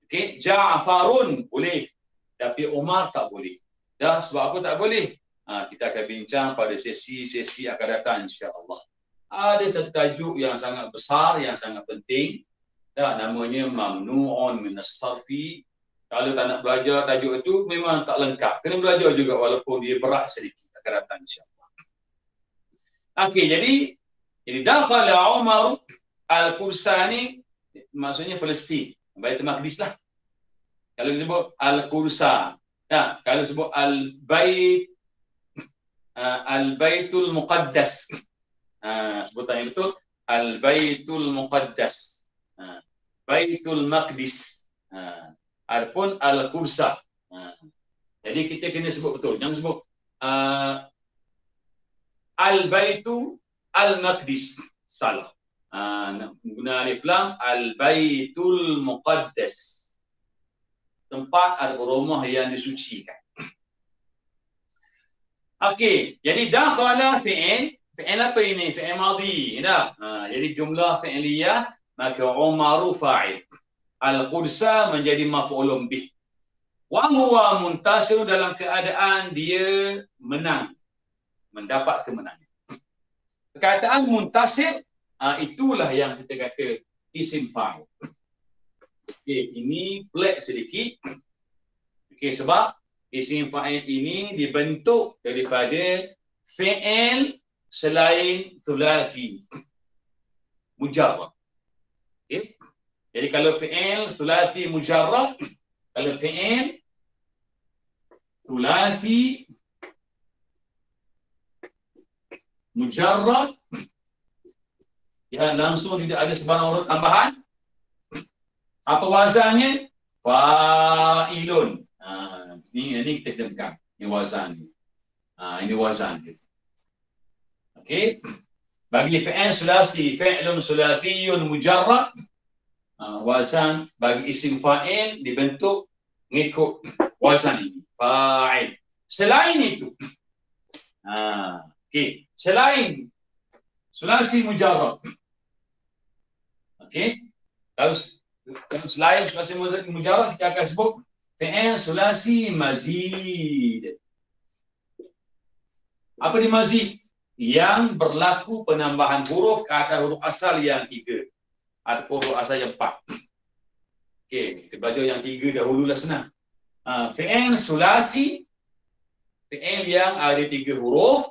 Okey, Ja'farun boleh, tapi Umar tak boleh. Dah sebab apa tak boleh? Kita akan bincang pada sesi-sesi akan datang insya-Allah. Ada satu tajuk yang sangat besar, yang sangat penting. Dah, namanya mamnu'un minas sarfi. Kalau tak nak belajar tajuk itu memang tak lengkap. Kena belajar juga walaupun dia berat sedikit. Akan datang insya-Allah. Okey, jadi dakhala Umar al-Qudsa ni maksudnya Palestin, Baitul Maqdis lah. Kalau disebut al-Qudsa, kalau sebut al-Baitul Muqaddas. Sebutan yang betul al-Baitul Muqaddas. Baitul Maqdis. Adapun al-Qudsa. Jadi kita kena sebut betul. Jangan sebut al-Baitu al-Maqdis. Salah. Guna alif lam, al-Baitul Muqaddas. Tempat atau rumah yang disucikan. Okey, jadi dakhala fi'il apa ini? Fi'il madhi. Jadi jumlah fi'liyah, maka Umaru fa'il. Al-Qudsa menjadi maf'ulun bih. Wa huwa muntasir, dalam keadaan dia menang. Mendapat kemenangan. Perkataan muntasir, itulah yang kita kata isim fa'il. Okey, ini pelik sedikit. Okey, sebab isim fa'il ini dibentuk daripada fi'il selain thulathi mujarrad. Okey. Jadi kalau fi'il thulathi mujarrad, kalau fi'il thulathi mujarrad, ya langsung tidak ada sebarang huruf tambahan. Apa wazannya? Fa'ilun. Ini kita dengar. Ini wazan. Ini wazan. Okey. Bagi fi'il sulasi, fi'lun sulathiyun mujarrad, wazan bagi isim fa'il dibentuk mengikut wazan ini. Fa'il. Selain itu, okey, selain sulasi mujarrad. Okey. Kalau selain sulasi mujarrad, kita akan sebut fi'il sulasi mazid. Apa di mazid? Yang berlaku penambahan huruf ke atas huruf asal yang 3 atau huruf asal yang 4. Okey, kita belajar yang 3 dahululah senang. Fi'il sulasi, fi'il yang ada 3 huruf,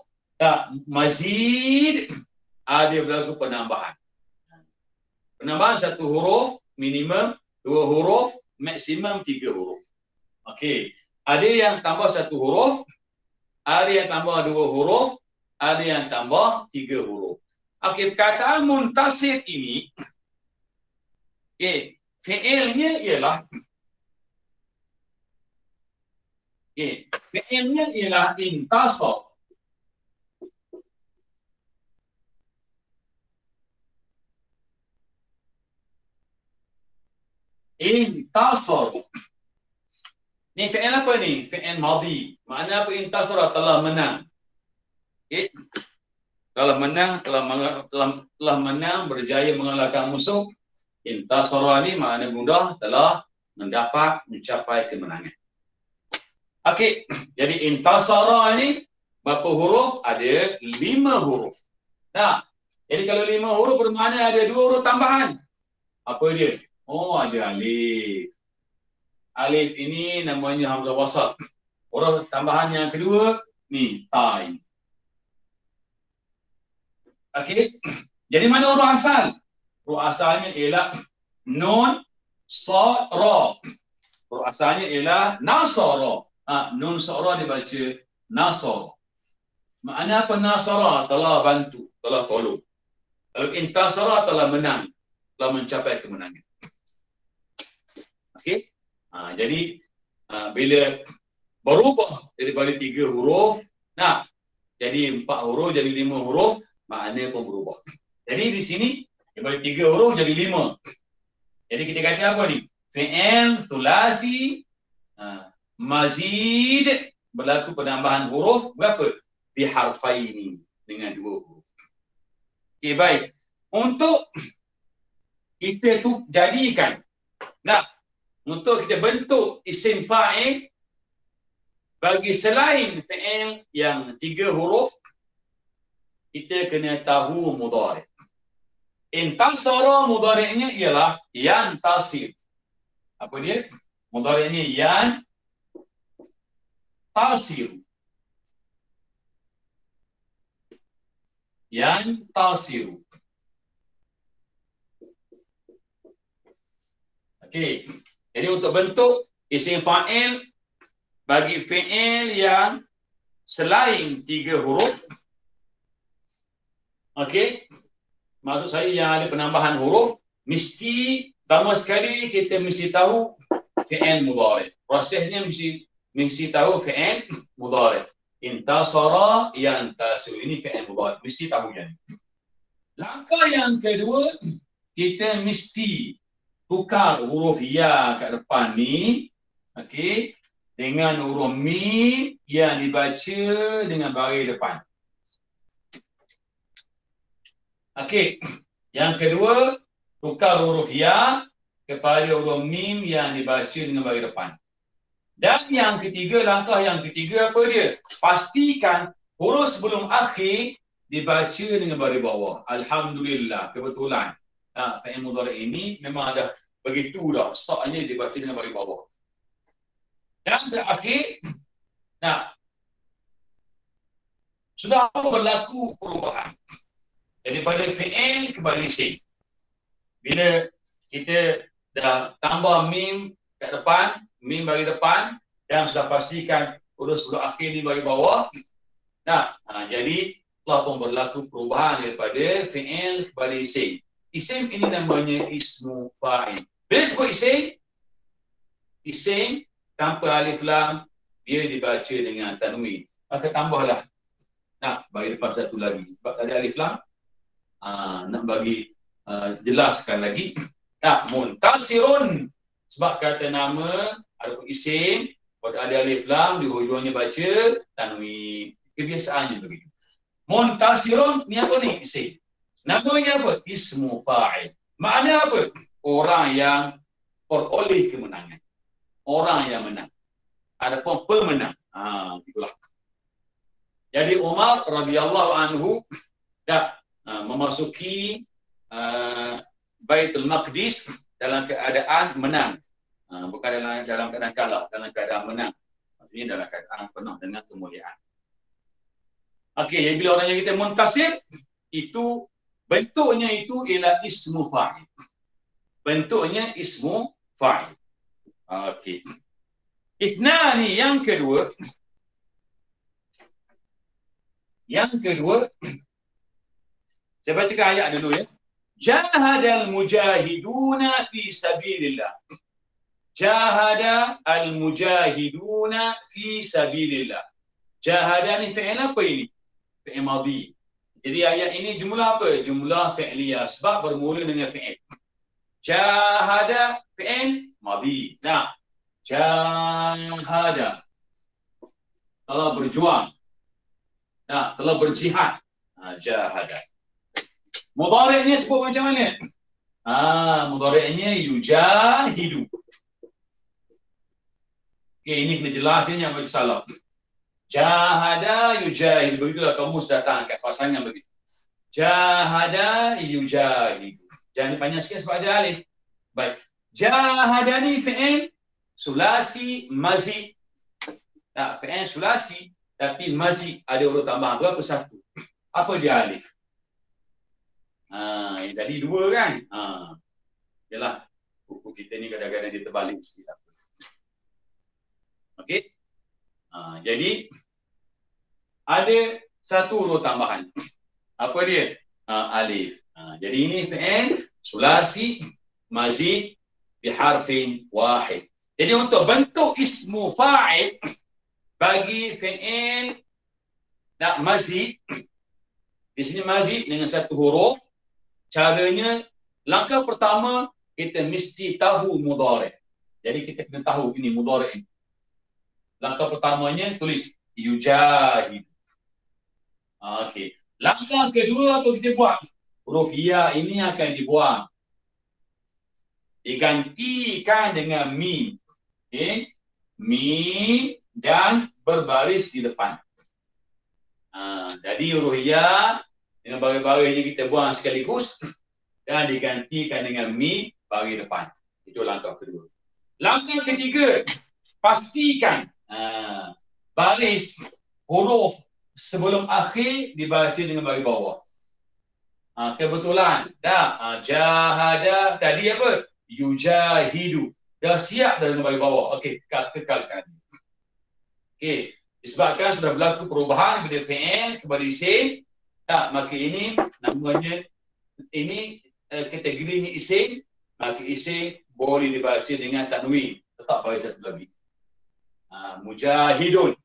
mazid ada berlaku penambahan. Penambahan 1 huruf, minimum 2 huruf, maksimum 3 huruf. Okey, ada yang tambah 1 huruf, ada yang tambah 2 huruf, ada yang tambah 3 huruf. Okey, perkataan muntasir ini, fi'ilnya ialah intasar. Intasar. Ni fi'il apa ni? Fi'il madhi. Makna apa intasara? Telah menang. Telah menang, berjaya mengalahkan musuh. Intasara ni makna mudah, telah mencapai kemenangan. Okey, jadi intasara ni berapa huruf? Ada 5 huruf. Jadi kalau 5 huruf bermakna ada 2 huruf tambahan. Apa dia? Oh, ada alif. Alif ini namanya hamzah wasal. Huruf tambahan yang kedua ni ta. Okey. Jadi mana huruf asal? Huruf asalnya ialah nun, sad, ra. Huruf asalnya ialah nasara. Nun sa'ra dibaca nasara. Makna apa nasara? Telah bantu, telah tolong. Kalau intasara, telah menang, telah mencapai kemenangan. Okey. Jadi bila berubah daripada 3 huruf, jadi 4 huruf, jadi 5 huruf, makna pun berubah. Jadi di sini daripada 3 huruf jadi 5. Jadi kita kata apa ni? Fi'il thulathi mazid, berlaku penambahan huruf berapa? Biharfaini, dengan 2 huruf. Okey, baik. Untuk kita tu jadikan, untuk kita bentuk isim fa'il bagi selain fi'il yang 3 huruf, kita kena tahu mudhari'. Intasara mudhari'nya ialah yantasir. Apa dia? Mudhari'nya yantasir. Yantasir. Okey. Jadi untuk bentuk isim fa'il bagi fi'il yang selain 3 huruf, okey, maksud saya yang ada penambahan huruf, mesti pertama sekali kita mesti tahu fi'il mudhari'. Prosesnya mesti tahu fi'il mudhari'. Intasara yantasir, ini fi'il mudhari', mesti tahu yang. Langkah yang kedua, kita mesti tukar huruf ya kat depan ni, okey, dengan huruf mim yang dibaca dengan baris depan. Okey, yang kedua, tukar huruf ya kepada huruf mim yang dibaca dengan baris depan. Dan yang ketiga, langkah yang ketiga apa dia? Pastikan huruf sebelum akhir dibaca dengan baris bawah. Alhamdulillah, kebetulan fi'il mudhari' ini memang ada begitu dah, saknya dibaca dengan baris bawah. Dan terakhir, sudah berlaku perubahan daripada fi'il kepada isim. Bila kita dah tambah mim kat depan, mim bagi depan, dan sudah pastikan huruf sebelum akhir ni bagi bawah, jadi telah pun berlaku perubahan daripada fi'il kepada isim. Isim ini namanya ismu fa'il. Bila sebut isim tanpa alif lam, dia dibaca dengan tanwin. Maka tambahlah, bagi depan satu lagi. Sebab tadi alif lam, nak bagi jelaskan lagi. Muntasirun, sebab kata nama ada isim, pada ada alif lam, di hujungnya baca tanwin. Kebiasaannya begitu. Muntasirun ni apa ni? Isim. Namanya apa? Ismu fa'il. Makna apa? Orang yang peroleh kemenangan. Orang yang menang. Adapun pemenang. Itulah. Jadi Umar radhiyallahu anhu dah memasuki Baitul Maqdis dalam keadaan menang. Bukan dalam keadaan kalah, dalam keadaan menang. Maksudnya dalam keadaan penuh dengan kemuliaan. Okey, jadi bila orang yang kita muntasir, itu bentuknya itu ialah ismu fa'il. Bentuknya ismu fa'il. Okey. Ithnani, yang kedua. Saya bacakan ayat dulu ya. Jahadal mujahiduna fi sabilillah. Jahadal mujahiduna fi sabilillah. Jahada ni fi'il apa ini? Fi'il madhi. Jadi ayat ini jumlah apa? Jumlah fi'liyah, sebab bermula dengan fi'il. Jahada fi'il madhi. Jahada, telah berjuang. Telah berjihad. Jahada. Mudhari'nya sebut macam mana? Mudhari'nya yujahidu. Okey, ini kena jelaskan, yang macam salah. Jahada yujahidu. Begitulah kamu datang kat pasangan begitu. Jahada yujahidu. Jangan dipanjang sikit sebab ada alif. Baik. Jahada ni fi'il sulasi mazid. Fi'il sulasi tapi mazid, ada huruf tambahan. Berapa satu? Apa dia alif? Yang tadi dua kan? Yalah, buku kita ni kadang-kadang dia terbalik sikit. Okey. Jadi ada satu huruf tambahan. Apa dia? Alif. Jadi ini fi'il sulasi mazid biharfin wahid. Jadi untuk bentuk ismu fa'il bagi fi'il mazid, di sini mazid dengan satu huruf, caranya langkah pertama kita mesti tahu mudhari'. Jadi kita kena tahu ini mudhari' ini. Langkah pertamanya tulis yujahid. Okey. Langkah kedua apa kita buat? Huruf ya ini akan dibuang. Digantikan dengan mim. Okey. Mim dan berbaris di depan. Jadi huruf ya dengan baris-barisnya kita buang sekaligus dan digantikan dengan mim baris depan. Itu langkah kedua. Langkah ketiga, pastikan baris huruf sebelum akhir dibaca dengan baris bawah. Kebetulan dah jahada tadi apa? Yujahidu. Dah siap dah dengan baris bawah. Okey, kekalkan. Okey, disebabkan sudah berlaku perubahan daripada fi'il kepada isim, maka ini namanya ini kategorinya isim, maka isim boleh dibaca dengan tanwin, tetap baris satu lagi. Mujahidun.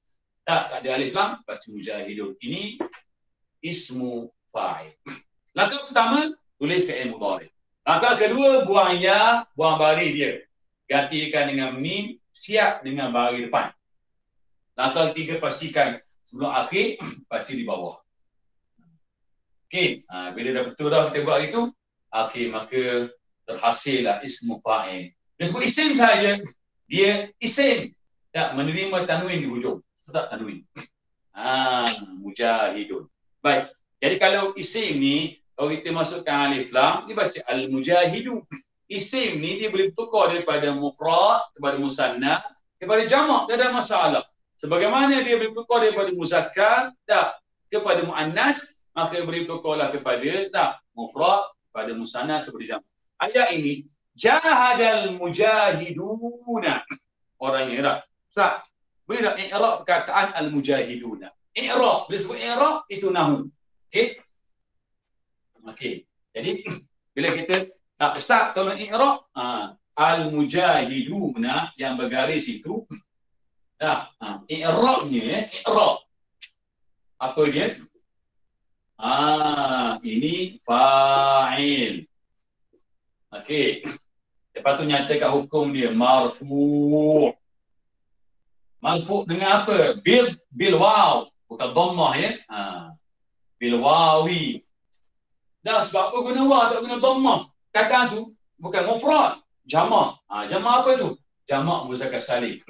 Tak ada alif lam, baca mujahidun. Ini ismu fa'il. Langkah pertama, tulis fi'il mudhari'. Langkah kedua, buang ya, buang baris dia. Gantikan dengan mim, siap dengan baris depan. Langkah ketiga, pastikan sebelum akhir, baca di bawah. Okey, bila dah betul dah kita buat itu, okey, maka terhasillah ismu fa'il. Dia sebut isim saja, dia isim. Tak menerima tanwin di hujung. Tetap tanwin. Mujahidun. Baik. Jadi kalau isim ni, kalau kita masukkan alif lam, dia baca al-mujahidu. Isim ni dia boleh bertukar daripada mufrad kepada musanna kepada jamak. Tidak ada masalah. Sebagaimana dia boleh bertukar daripada muzakkar kepada muannas, maka boleh bertukarlah kepada mufrad kepada musanna kepada jamak. Ayat ini jahadal mujahiduna. Orangnya dah. Ustaz, boleh tak i'rab perkataan al-mujahiduna? I'rab, bila sebut i'rab itu nahwu. Okey? Okey. Jadi bila kita Ustaz tolong i'rab al-mujahiduna yang bergaris itu i'rabnya i'rab. Apa dia? Ini fa'il. Okey. Lepas tu nyatakan hukum dia marfu'. Marfu' dengan apa? Bil waw, bukan dhammah ya. Bil wawi. Dah sebab apa guna waw tak guna dhammah? Kata tu bukan mufrad, jamak. Jamak apa tu? Jamak muzakkar salim.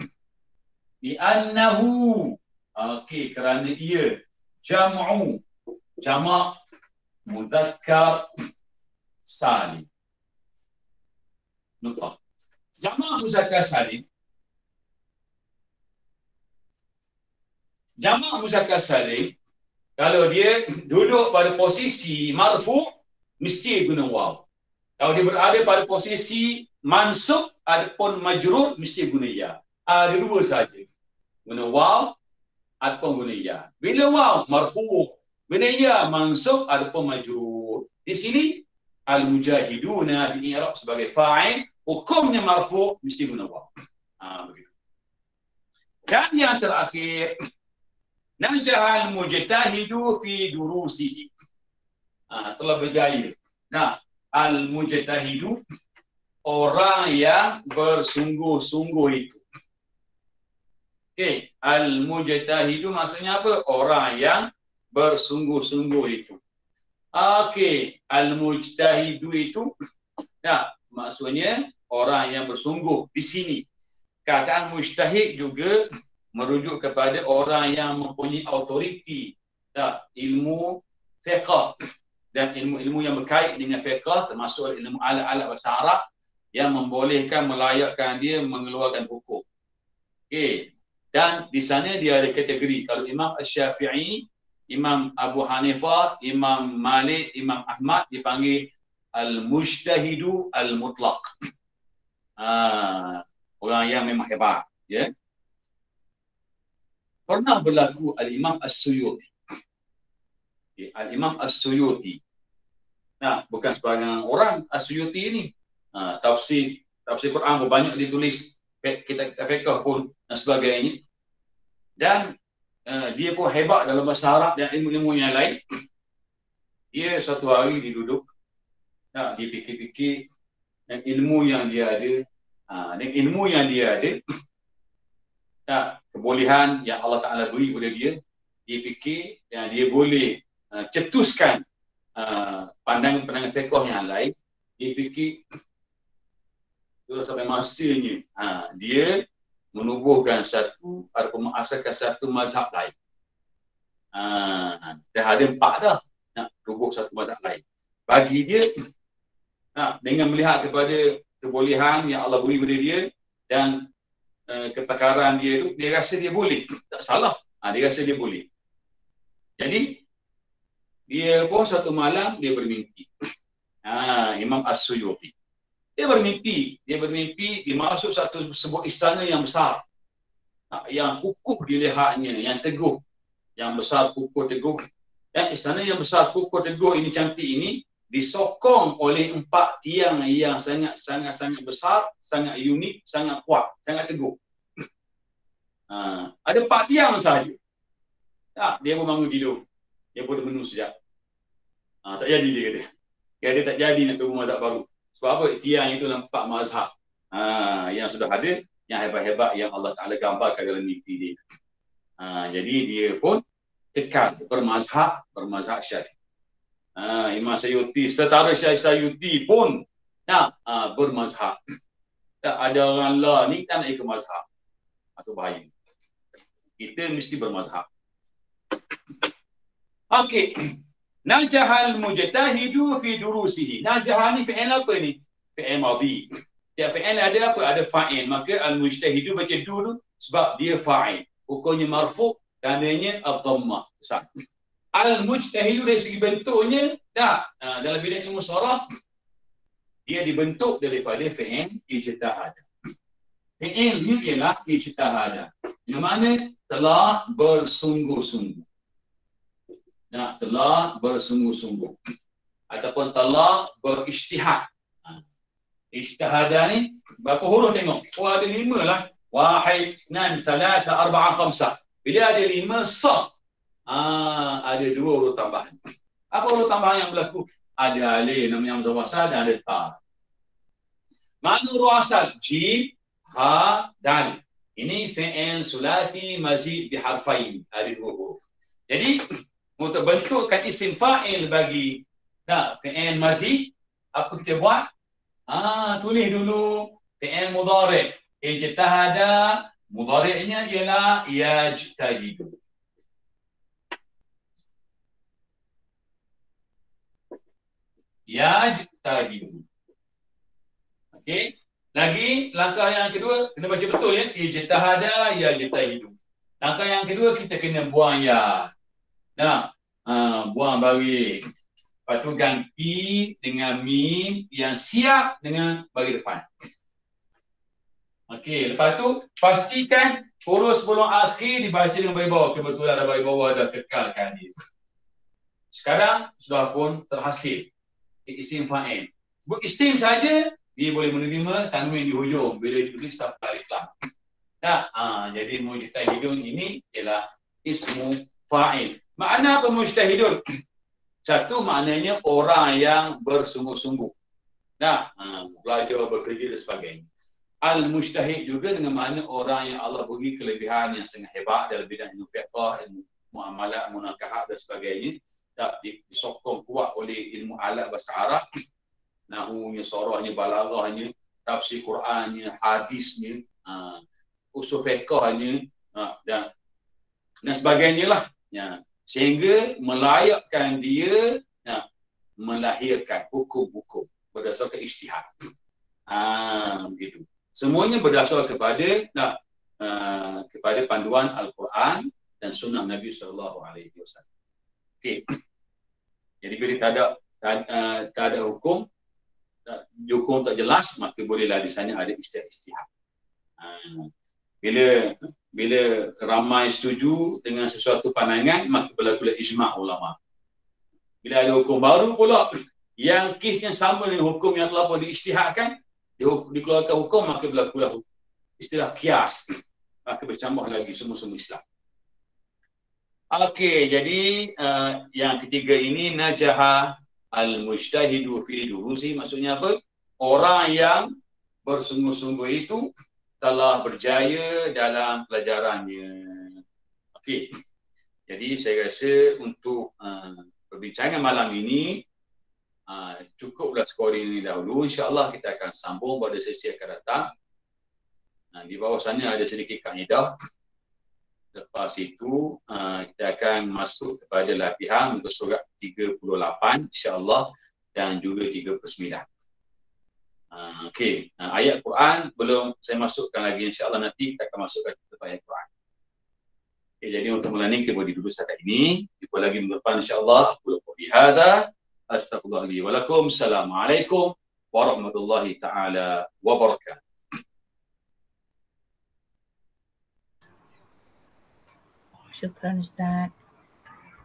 Bi annahu. Okey, kerana ia jam'u. Jamak muzakkar salim. Nukah. Jamak muzakkar salim. Jamak muzakkar salim, kalau dia duduk pada posisi marfu, mesti guna waw. Kalau dia berada pada posisi mansub ataupun majrur, mesti guna ya. Ada dua saja. Guna waw ataupun guna ya. Bila waw marfu, bila ya mansub ataupun majrur. Di sini al-mujahiduna di i'rab sebagai fa'il, hukumnya marfu mesti guna waw. Begitu. Dan yang terakhir, najahal mujtahidu fi durusihi. Telah berjaya. Al-mujtahidu, orang yang bersungguh-sungguh itu. Okey, al-mujtahidu maksudnya apa? Orang yang bersungguh-sungguh itu. Okey, al-mujtahidu itu maksudnya orang yang bersungguh. Di sini kataan mujtahid juga merujuk kepada orang yang mempunyai autoriti ilmu fiqh dan ilmu-ilmu yang berkait dengan fiqh, termasuk ilmu alat-alat bahasa Arab yang membolehkan, melayakkan dia mengeluarkan hukum. Okey. Dan di sana dia ada kategori. Kalau Imam Asy-Syafi'i, Imam Abu Hanifah, Imam Malik, Imam Ahmad dipanggil al-mujtahidu al-mutlaq. Orang yang memang hebat, ya. Pernah berlaku Al-Imam As-Suyuti. Al-Imam As-Suyuti. Bukan sebahagian orang As-Suyuti ini. Tafsir Quran banyak ditulis. kitab fiqh pun dan sebagainya. Dan dia pun hebat dalam bahasa Arab dan ilmu-ilmu yang lain. Dia suatu hari dia duduk, dia fikir-fikir dan ilmu yang dia ada, kebolehan yang Allah Ta'ala beri kepada dia, dia fikir dan dia boleh cetuskan pandangan-pandangan fiqh yang lain. Dia fikir sampai masanya dia menubuhkan ataupun mengasaskan satu mazhab lain. Dah ada 4 dah nak tubuh satu mazhab lain. Bagi dia, dengan melihat kepada kebolehan yang Allah beri kepada dia dan kepakaran dia tu, dia rasa dia boleh. Tak salah. Dia rasa dia boleh. Jadi, dia pun suatu malam dia bermimpi. Imam As-Suyuti. Dia bermimpi, dia masuk sebuah istana yang besar. Yang kukuh dilihatnya, yang teguh. Yang besar, kukuh, teguh. Dan istana yang besar, kukuh, teguh ini, cantik ini, disokong oleh 4 tiang yang sangat besar, sangat unik, sangat kuat, sangat teguh. Ada 4 tiang sahaja. Dia pun bangun tidur. Dia pun menung sekejap. Tak jadi dia kata. Dia tak jadi nak tubuh mazhab baru. Sebab apa? Tiang itu dalam 4 mazhab yang sudah ada, yang hebat-hebat yang Allah Ta'ala gambarkan dalam mimpi dia. Jadi dia pun kekal bermazhab Syafi'i. Imam Sayyuti, setara Sayyuti pun bermazhab. Tak ada orang lah ni kan nak ikut mazhab. Itu bahaya. Kita mesti bermazhab. Okey. Najahal mujtahidu fi durusihi. Najah ni fi'il apa ni? Fi'il madhi. Ya, fi'il ada apa? Ada fa'il. Maka al-mujtahidu baca dulu sebab dia fa'il. Hukumnya marfu' tandanya ad-dhammah. Al-mujtahidu dari segi bentuknya dalam bidang ilmu sharah dia dibentuk daripada fi'il ijtihada. Fi'il ni ialah ijtihada. Yang mana telah bersungguh-sungguh. Telah bersungguh-sungguh ataupun telah berijtihad. Ijtihada ni berapa huruf tengok? Ada 5 lah. 1, 2, 3, 4, 5. Bila ada 5 sah. Ada 2 huruf tambahan. Apa huruf tambahan yang berlaku? Ada alif namanya hamzah wasal dan ada ta. Mana huruf asal? Jim, ha, dal. Ini fi'il sulasi mazid biharfain. Ada 2 huruf. Jadi untuk bentukkan isim fa'il bagi fi'il mazid, apa kita buat? Tulis dulu fi'il mudhari'. Ijtihada, mudhari'nya ialah yajtahidu. Yajtahidu. Okey. Lagi langkah yang kedua kena baca betul ya. Ijtihada yajtahidu. Langkah yang kedua kita kena buang ya. Buang baris. Lepas tu ganti dengan mim yang siap dengan baris depan. Okey, lepas tu pastikan huruf sebelum akhir dibaca dengan baris bawah. Kebetulan ada baris bawah dah kekalkan dia. Sekarang sudah pun terhasil isim fa'il. Sebut isim saja dia boleh menerima tanwin di hujung bila ditulis sampai alif lam. Jadi mujtahidun ini ialah ismu fa'il. Makna apa mujtahidun? Satu maknanya orang yang bersungguh-sungguh. Belajar, bekerja dan sebagainya. Al-mujtahid juga dengan makna orang yang Allah beri kelebihan yang sangat hebat dalam bidang ilmu fiqh, ilmu muamalah, munakahat dan sebagainya. Disokong kuat oleh ilmu alat bahasa Arab. Nahunya, sorahnya, balaghahnya, tafsir Qurannya, hadisnya, usul fiqhnya dan sebagainya lah. Sehingga melayakkan dia melahirkan hukum-hukum berdasarkan ijtihad. Begitu. Semuanya berdasar kepada panduan Al-Quran dan sunnah Nabi SAW. Okey. Jadi bila tak ada hukum tak jelas, maka bolehlah di sana ada ijtihad. Bila ramai setuju dengan sesuatu pandangan, maka berlakulah ijma' ulama. Bila ada hukum baru pula yang kisnya sama dengan hukum yang telah pun diijtihadkan, dikeluarkan hukum, maka berlakulah istilah kias. Maka bercambah lagi semua-semua Islam. Okey, jadi yang ketiga ini najaha al-mujtahidu fi durusi, maksudnya apa? Orang yang bersungguh-sungguh itu telah berjaya dalam pelajarannya. Okey. Jadi saya rasa untuk perbincangan malam ini cukuplah skor ini dahulu. InsyaAllah kita akan sambung pada sesi akan datang. Di bawah sana ada sedikit kaedah. Lepas itu kita akan masuk kepada latihan untuk surat 38 insya-Allah dan juga 39. Okey, ayat Quran belum saya masukkan lagi, insya-Allah nanti kita akan masukkan ayat Quran. Okay, jadi untuk mulanya kita boleh dulu setakat ini. Jumpa lagi minggu depan insya-Allah. Qul bihadza astaghfirullah li wa lakum. Assalamualaikum warahmatullahi taala wabarakatuh. Syukran Ustaz.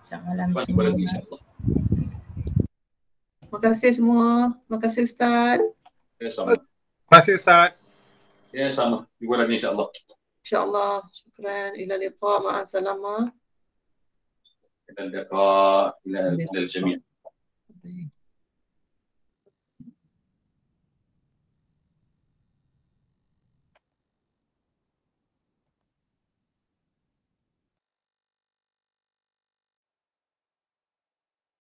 Selamat malam semua. Terima kasih semua. Terima kasih Ustaz. Ya, sama. Terima kasih Ustaz. Ya, sama. Jumpa lagi insya-Allah. InsyaAllah. Syukran. Ila liqa. Ma'asalamah. Ila liqa. Ila al-jami'.